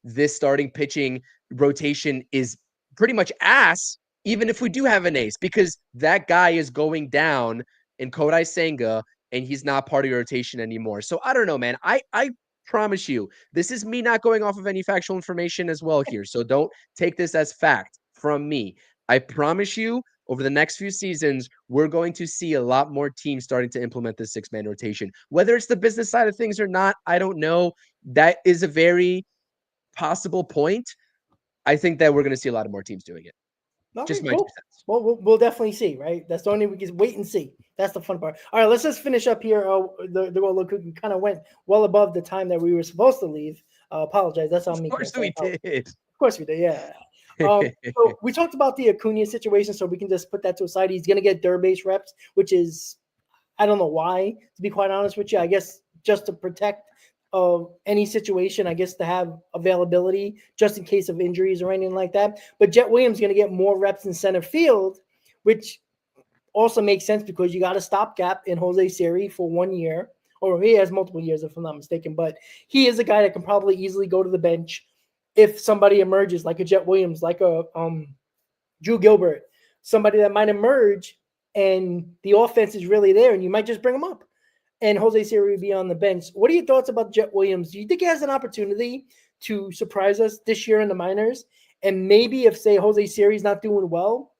this starting pitching rotation is pretty much ass, even if we do have an ace, because that guy is going down in Kodai Senga and he's not part of your rotation anymore. So I don't know, man. I promise you, this is me not going off of any factual information as well here. So don't take this as fact from me. I promise you, over the next few seasons, we're going to see a lot more teams starting to implement this 6-man rotation. Whether it's the business side of things or not, I don't know. That is a very possible point. I think that we're going to see a lot of more teams doing it. Okay, just my 2 cents. Well, we'll definitely see, right? That's the only we can wait and see. That's the fun part. All right, let's just finish up here. We kind of went well above the time that we were supposed to leave. Apologize. That's on me. Of course we did. Of course we did. Yeah. So we talked about the Acuna situation, so we can just put that to a side. He's going to get third base reps, which is, I don't know why, to be quite honest with you. I guess just to protect any situation, I guess, to have availability just in case of injuries or anything like that. But Jett Williams is going to get more reps in center field, which also makes sense because you got a stopgap in Jose Siri for 1 year, or he has multiple years if I'm not mistaken. But he is a guy that can probably easily go to the bench if somebody emerges like a Jett Williams, like a Drew Gilbert, somebody that might emerge and the offense is really there and you might just bring them up. And Jose Siri would be on the bench. What are your thoughts about Jett Williams? Do you think he has an opportunity to surprise us this year in the minors? And maybe if, say, Jose Siri's not doing well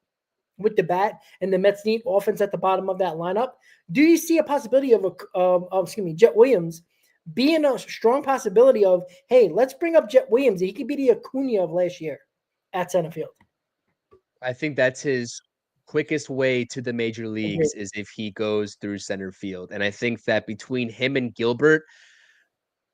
with the bat and the Mets need offense at the bottom of that lineup, do you see a possibility of Jett Williams being a strong possibility of, hey, let's bring up Jett Williams. He could be the Acuna of last year at center field. I think that's his quickest way to the major leagues is if he goes through center field. And I think that between him and Gilbert,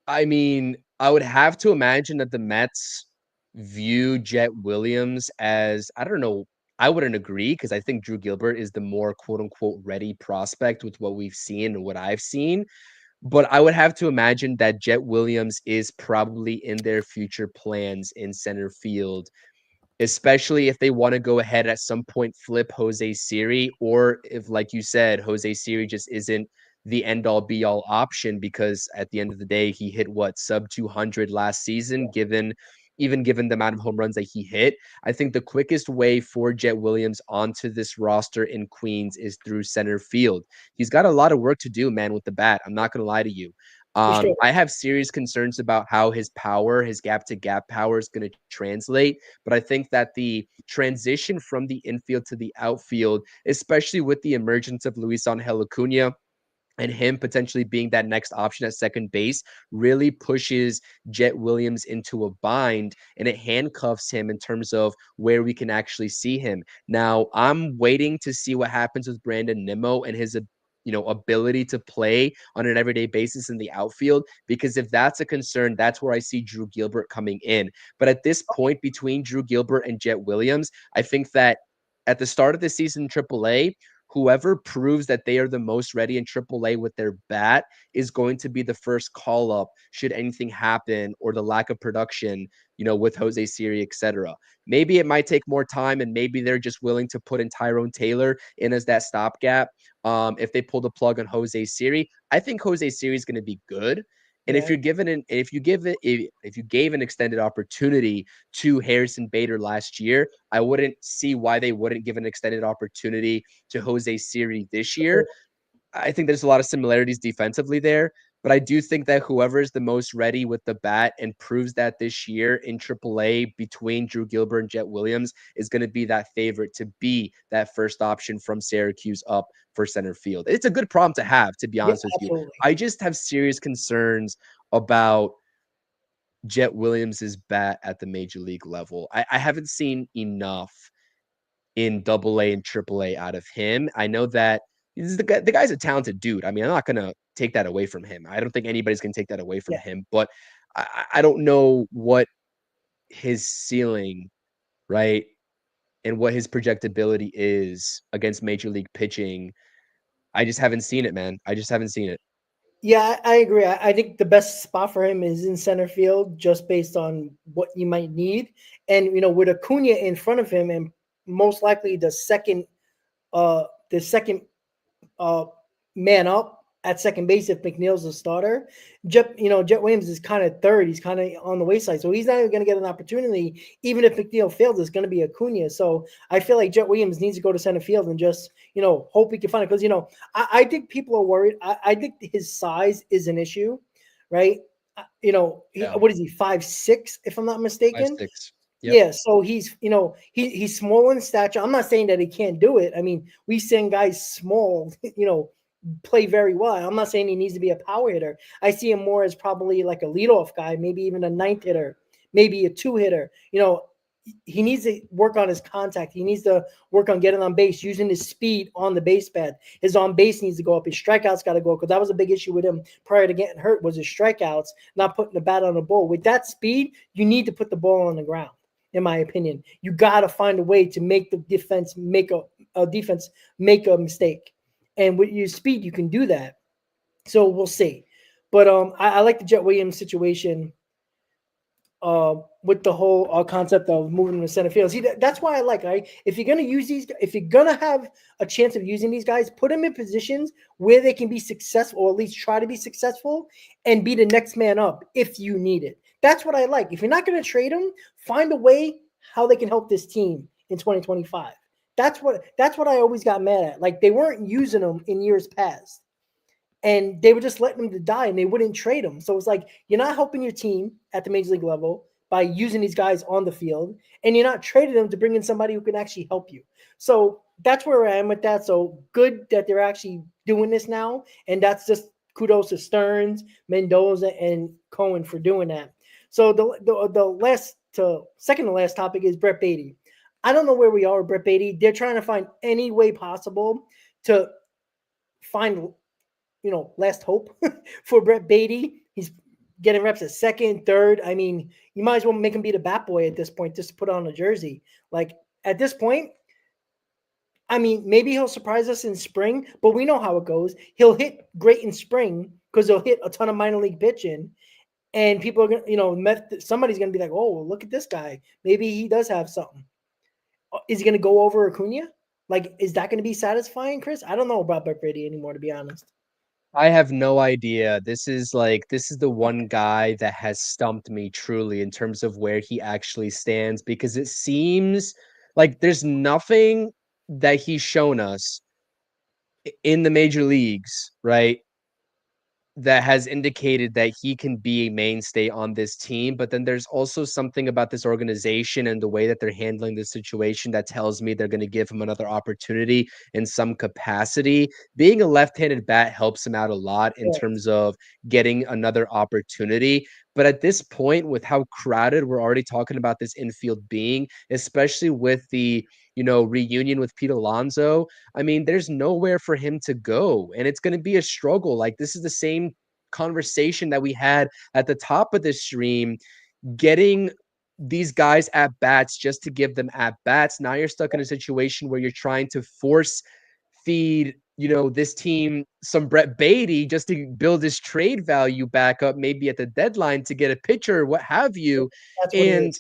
I mean, I would have to imagine that the Mets view Jett Williams as, I don't know, I wouldn't agree because I think Drew Gilbert is the more quote unquote ready prospect with what we've seen and what I've seen. But I would have to imagine that Jett Williams is probably in their future plans in center field, especially if they want to go ahead at some point, flip Jose Siri, or if, like you said, Jose Siri just isn't the end all be all option because at the end of the day, he hit what, sub 200 last season, given the amount of home runs that he hit. I think the quickest way for Jett Williams onto this roster in Queens is through center field. He's got a lot of work to do, man, with the bat. I'm not going to lie to you. Sure. I have serious concerns about how his power, his gap to gap power is going to translate. But I think that the transition from the infield to the outfield, especially with the emergence of Luis Angel Acuna, and him potentially being that next option at second base really pushes Jett Williams into a bind and it handcuffs him in terms of where we can actually see him. Now, I'm waiting to see what happens with Brandon Nimmo and his ability to play on an everyday basis in the outfield, because if that's a concern, that's where I see Drew Gilbert coming in. But at this point between Drew Gilbert and Jett Williams, I think that at the start of the season in AAA, whoever proves that they are the most ready in AAA with their bat is going to be the first call up should anything happen or the lack of production, with Jose Siri, etc. Maybe it might take more time and maybe they're just willing to put in Tyrone Taylor in as that stopgap. If they pull the plug on Jose Siri, I think Jose Siri is going to be good. And if you gave an extended opportunity to Harrison Bader last year, I wouldn't see why they wouldn't give an extended opportunity to Jose Siri this year. I think there's a lot of similarities defensively there, but I do think that whoever is the most ready with the bat and proves that this year in AAA between Drew Gilbert and Jett Williams is going to be that favorite to be that first option from Syracuse up for center field. It's a good problem to have, to be honest with Absolutely. you. I just have serious concerns about Jett Williams's bat at the major league level. I haven't seen enough in AA and AAA out of him. I know that the guy's a talented dude. I mean, I'm not going to take that away from him. I don't think anybody's going to take that away from him, but I don't know what his ceiling, right, and what his projectability is against major league pitching. I just haven't seen it, man. I just haven't seen it. Yeah, I agree. I think the best spot for him is in center field just based on what you might need. And, with Acuna in front of him and most likely the second man up at second base if McNeil's the starter. Jett Williams is kind of third. He's kind of on the wayside. So he's not even going to get an opportunity. Even if McNeil fails, it's going to be Acuna. So I feel like Jett Williams needs to go to center field and just, hope he can find it. Because, I think people are worried. I think his size is an issue, right? What is he, 5'6", if I'm not mistaken? 5'6". Yep. Yeah, so he's he's small in stature. I'm not saying that he can't do it. I mean, we've seen guys small, play very well. I'm not saying he needs to be a power hitter. I see him more as probably like a leadoff guy, maybe even a ninth hitter, maybe a two hitter. He needs to work on his contact. He needs to work on getting on base, using his speed on the base pad. His on base needs to go up. His strikeouts got to go, because that was a big issue with him prior to getting hurt, was his strikeouts, not putting the bat on the ball. With that speed, you need to put the ball on the ground. In my opinion, you got to find a way to make the defense make a mistake. And with your speed, you can do that. So we'll see. But I like the Jett Williams situation with the whole concept of moving to center field. See, that's why I like, right? If you're going to use these, if you're going to have a chance of using these guys, put them in positions where they can be successful, or at least try to be successful and be the next man up if you need it. That's what I like. If you're not going to trade him, find a way how they can help this team in 2025. That's what I always got mad at. Like, they weren't using him in years past, and they were just letting him to die, and they wouldn't trade him. So it's like, you're not helping your team at the major league level by using these guys on the field, and you're not trading them to bring in somebody who can actually help you. So that's where I am with that. So good that they're actually doing this now, and that's just kudos to Stearns, Mendoza, and Cohen for doing that. So the second to last topic is Brett Baty. I don't know where we are with Brett Baty. They're trying to find any way possible to find, last hope for Brett Baty. He's getting reps at second, third. I mean, you might as well make him be the bat boy at this point, just to put on a jersey. Like, at this point, I mean, maybe he'll surprise us in spring, but we know how it goes. He'll hit great in spring because he'll hit a ton of minor league pitching, and people are going to, somebody's going to be like, oh, look at this guy. Maybe he does have something. Is he going to go over Acuna? Like, is that going to be satisfying, Chris? I don't know about Brett Baty anymore, to be honest. I have no idea. This is the one guy that has stumped me truly in terms of where he actually stands, because it seems like there's nothing that he's shown us in the major leagues, right, that has indicated that he can be a mainstay on this team. But then there's also something about this organization and the way that they're handling this situation that tells me they're going to give him another opportunity in some capacity. Being a left-handed bat helps him out a lot in terms of getting another opportunity. But at this point, with how crowded we're already talking about this infield being, especially with the reunion with Pete Alonso, I mean, there's nowhere for him to go, and it's going to be a struggle. Like, this is the same conversation that we had at the top of this stream, getting these guys at bats just to give them at bats. Now you're stuck in a situation where you're trying to force feed this team some Brett Baty just to build his trade value back up, maybe at the deadline to get a pitcher, what have you. That's and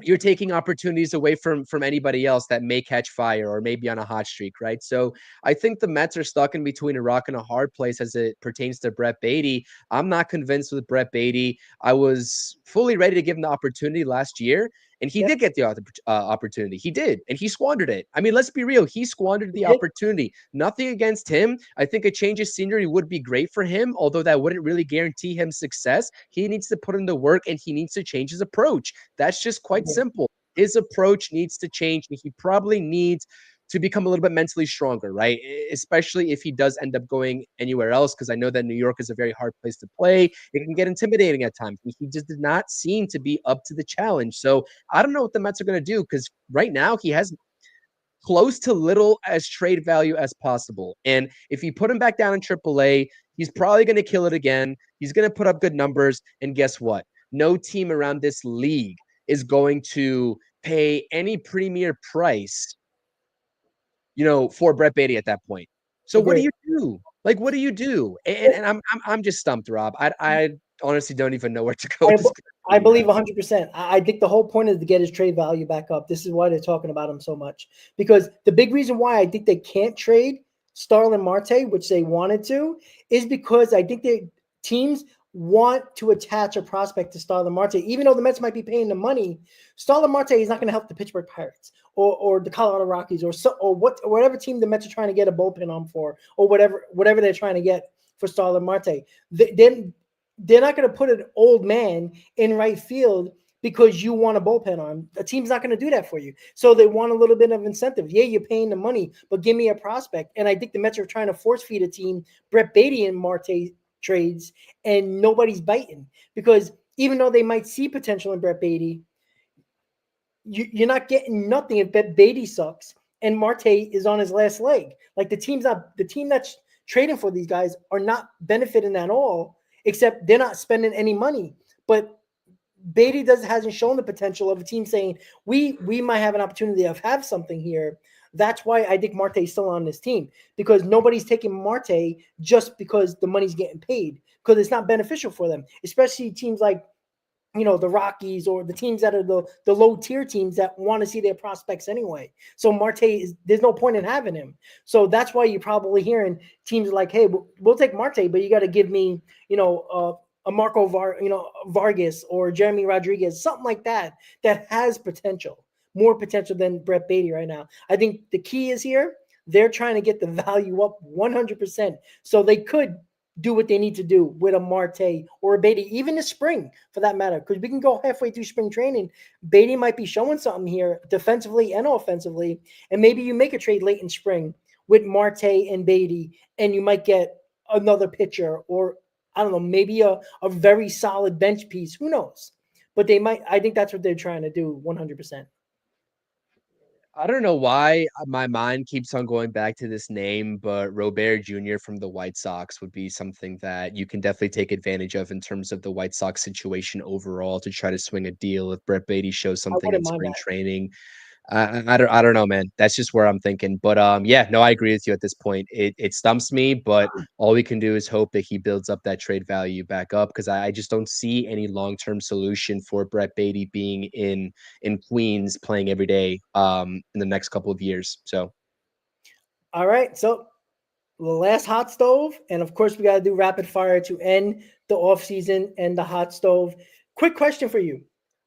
you're taking opportunities away from anybody else that may catch fire or maybe on a hot streak, right? So I think the Mets are stuck in between a rock and a hard place as it pertains to Brett Baty. I'm not convinced with Brett Baty. I was fully ready to give him the opportunity last year, and he did get the opportunity. He did, and he squandered it. I mean, let's be real. He squandered the opportunity. Nothing against him. I think a change of scenery would be great for him, although that wouldn't really guarantee him success. He needs to put in the work, and he needs to change his approach. That's just quite simple. His approach needs to change, and he probably needs to become a little bit mentally stronger, right? Especially if he does end up going anywhere else, because I know that New York is a very hard place to play. It can get intimidating at times. He just did not seem to be up to the challenge. So I don't know what the Mets are going to do, because right now he has close to little as trade value as possible. And if you put him back down in AAA, he's probably going to kill it again. He's going to put up good numbers. And guess what? No team around this league is going to pay any premier price for Brett Baty at that point. So what do you do? Like, what do you do? And I'm just stumped, Rob. I honestly don't even know where to go. I believe 100%. I think the whole point is to get his trade value back up. This is why they're talking about him so much, because the big reason why I think they can't trade Starlin Marte, which they wanted to, is because I think teams want to attach a prospect to Starlin Marte. Even though the Mets might be paying the money, Starlin Marte is not going to help the Pittsburgh Pirates or the Colorado Rockies or whatever team the Mets are trying to get a bullpen on for, or whatever they're trying to get for Starlin Marte. They're not going to put an old man in right field because you want a bullpen arm. The team's not going to do that for you. So they want a little bit of incentive. Yeah, you're paying the money, but give me a prospect. And I think the Mets are trying to force feed a team Brett Baty and Marte trades, and nobody's biting, because even though they might see potential in Brett Baty, you're not getting nothing if Baty sucks and Marte is on his last leg. Like, the team that's trading for these guys are not benefiting at all, except they're not spending any money. But Baty hasn't shown the potential of a team saying we might have an opportunity to have something here. That's why I think Marte is still on this team, because nobody's taking Marte just because the money's getting paid, because it's not beneficial for them, especially teams like the Rockies or the teams that are the low tier teams that want to see their prospects anyway. So Marte there's no point in having him. So that's why you're probably hearing teams like, hey, we'll take Marte, but you got to give me, a Marco Vargas or Jeremy Rodriguez, something like that has potential, more potential than Brett Beatty right now. I think the key is here. They're trying to get the value up 100%, so they could do what they need to do with a Marte or a Beatty, even this spring for that matter, because we can go halfway through spring training. Beatty might be showing something here defensively and offensively, and maybe you make a trade late in spring with Marte and Beatty, and you might get another pitcher or I don't know, maybe a very solid bench piece. Who knows? But they might. I think that's what they're trying to do 100%. I don't know why my mind keeps on going back to this name, but Robert Jr. from the White Sox would be something that you can definitely take advantage of in terms of the White Sox situation overall to try to swing a deal if Brett Beatty shows I something in wouldn't mind spring that. training. I don't know, man. That's just where I'm thinking. But yeah, no, I agree with you at this point. It stumps me, but all we can do is hope that he builds up that trade value back up because I just don't see any long-term solution for Brett Beatty being in Queens playing every day in the next couple of years. So All right, so the last hot stove, and of course we got to do rapid fire to end the off season and the hot stove. Quick question for you: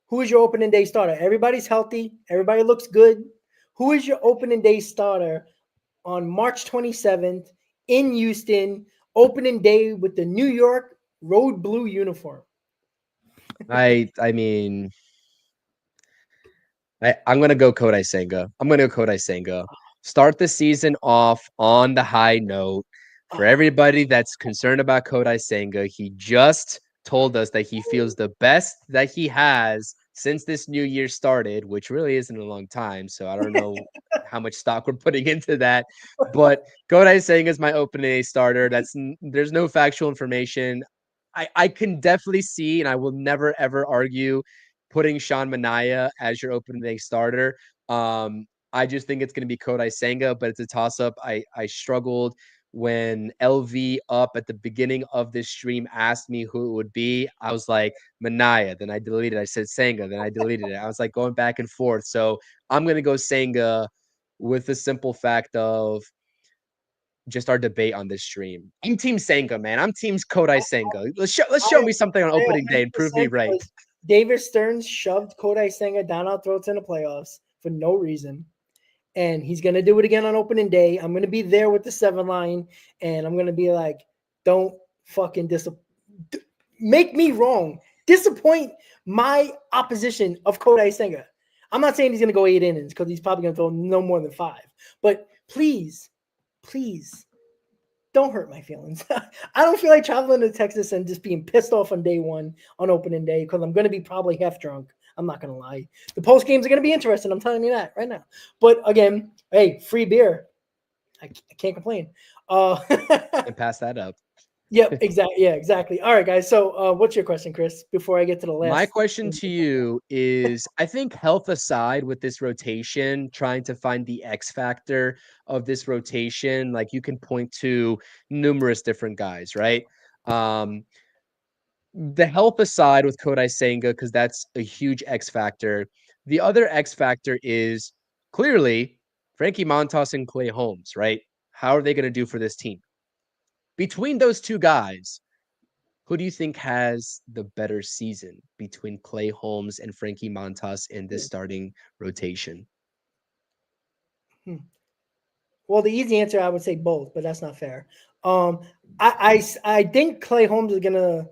who is your opening day starter? Everybody's healthy. Everybody looks good. Who is your opening day starter on March 27th in Houston? Opening day with the New York Road Blue uniform. I mean I'm gonna go Kodai Senga. I'm gonna go Kodai Senga. Start the season off on the high note. For everybody that's concerned about Kodai Senga, he just told us that he feels the best that he has since this new year started, which really isn't a long time. So I don't know how much stock we're putting into that. But Kodai Senga is my opening day starter. There's no factual information. I can definitely see, and I will never ever argue putting Sean Manaea as your opening day starter. I just think it's going to be Kodai Senga, but it's a toss up. I struggled when LV up at the beginning of this stream asked me who it would be. I was like Manaea, then I deleted. I said Senga, then I deleted it. I was like going back and forth. So I'm going to go Senga with the simple fact of just our debate on this stream. I'm Team Senga, man. I'm Team Kodai Senga. Let's show me something on opening day and prove me right. David Stearns shoved Kodai Senga down our throats in the playoffs for no reason. And he's going to do it again on opening day. I'm going to be there with the 7 line, and I'm going to be like, don't fucking make me wrong. Disappoint my opposition of Kodai Senga. I'm not saying he's going to go 8 innings because he's probably going to throw no more than 5. But please, don't hurt my feelings. I don't feel like traveling to Texas and just being pissed off on day 1 on opening day because I'm going to be probably half drunk. I'm not going to lie. The post games are going to be interesting. I'm telling you that right now. But again, hey, free beer. I can't complain. And pass that up. Yep, exactly. Yeah, exactly. All right, guys. So what's your question, Chris, before I get to the last? My question to you is, I think health aside with this rotation, trying to find the X factor of this rotation, like you can point to numerous different guys, right? The health aside with Kodai Senga, because that's a huge X factor. The other X factor is clearly Frankie Montas and Clay Holmes, right? How are they going to do for this team? Between those two guys, who do you think has the better season between Clay Holmes and Frankie Montas in this starting rotation? Well, the easy answer, I would say both, but that's not fair. I think Clay Holmes is gonna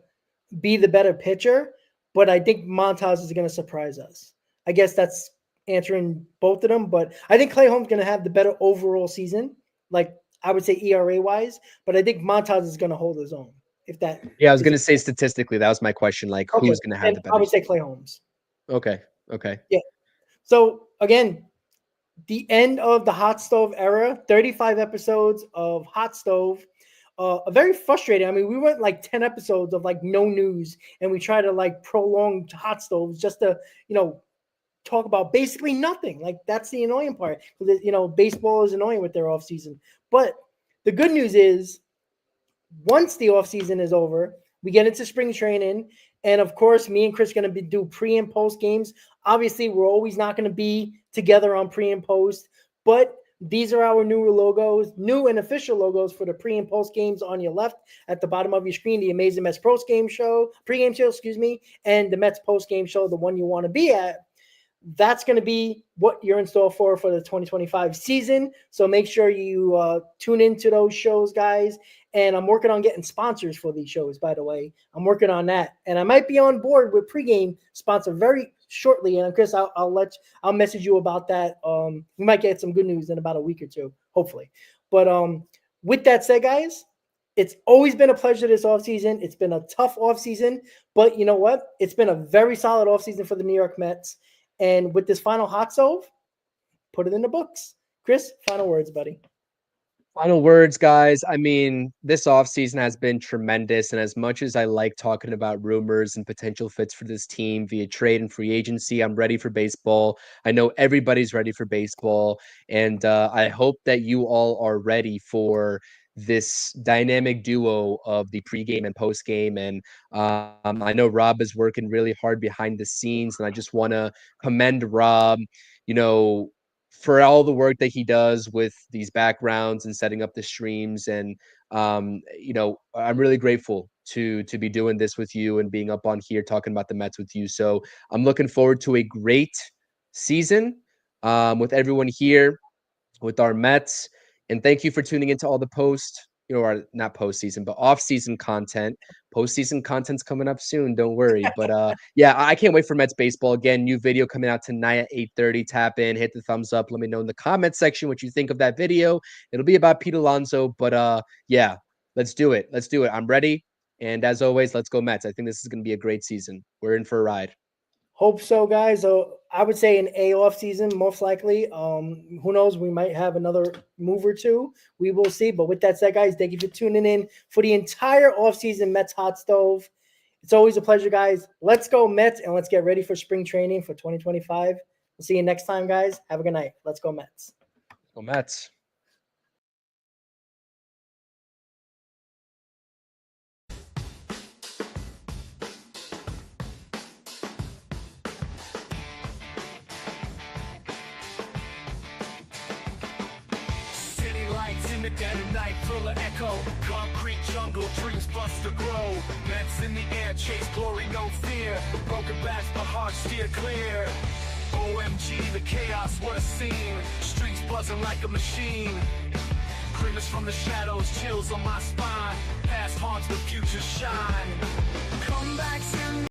be the better pitcher, but I think Montas is gonna surprise us. I guess that's answering both of them, but I think Clay Holmes is gonna have the better overall season, like I would say ERA wise, but I think Montas is gonna hold his own. If that, yeah, I was going to say statistically, that was my question. Like, who's going to have the better? I would say Clay Holmes. Okay. Yeah. So again, the end of the Hot Stove era, 35 episodes of Hot Stove. Very frustrating. I mean, we went like 10 episodes of like no news, and we try to like prolong Hot Stoves just to, talk about basically nothing. Like that's the annoying part. Baseball is annoying with their off season. But the good news is once the off season is over, we get into spring training. And of course, me and Chris are going to do pre and post games. Obviously, we're always not going to be together on pre and post, but These are our new logos, new and official logos for the pre and post games on your left at the bottom of your screen. The Amazing Mets pregame show, and the Mets post game show, the one you want to be at. That's going to be what you're in store for the 2025 season. So make sure you tune into those shows, guys. And I'm working on getting sponsors for these shows, by the way. I'm working on that. And I might be on board with pregame sponsor very shortly. And Chris, I'll message you about that. We might get some good news in about a week or two, hopefully. But with that said, guys, it's always been a pleasure this offseason. It's been a tough offseason, but you know what? It's been a very solid offseason for the New York Mets. And with this final hot stove, put it in the books. Chris, final words, buddy. Final words, guys. I mean, this offseason has been tremendous. And as much as I like talking about rumors and potential fits for this team via trade and free agency, I'm ready for baseball. I know everybody's ready for baseball. And I hope that you all are ready for this dynamic duo of the pregame and postgame. And I know Rob is working really hard behind the scenes. And I just want to commend Rob, for all the work that he does with these backgrounds and setting up the streams. And, I'm really grateful to be doing this with you and being up on here talking about the Mets with you. So I'm looking forward to a great season with everyone here with our Mets. And thank you for tuning into all the or not postseason, but off-season content. Postseason content's coming up soon. Don't worry. But yeah, I can't wait for Mets baseball. Again, new video coming out tonight at 8:30. Tap in, hit the thumbs up. Let me know in the comment section what you think of that video. It'll be about Pete Alonso. But yeah, let's do it. Let's do it. I'm ready. And as always, let's go Mets. I think this is going to be a great season. We're in for a ride. Hope so, guys. So I would say an A off season, most likely. Who knows? We might have another move or two. We will see. But with that said, guys, thank you for tuning in for the entire offseason Mets Hot Stove. It's always a pleasure, guys. Let's go Mets, and let's get ready for spring training for 2025. We'll see you next time, guys. Have a good night. Let's go Mets. Go Mets. In the dead of night, full of echo. Concrete jungle, dreams bust to grow. Mets in the air, chase glory, no fear. Broken backs, but hearts steer clear. OMG, the chaos, what a scene. Streets buzzing like a machine. Creepers from the shadows, chills on my spine. Past haunts, the future shine.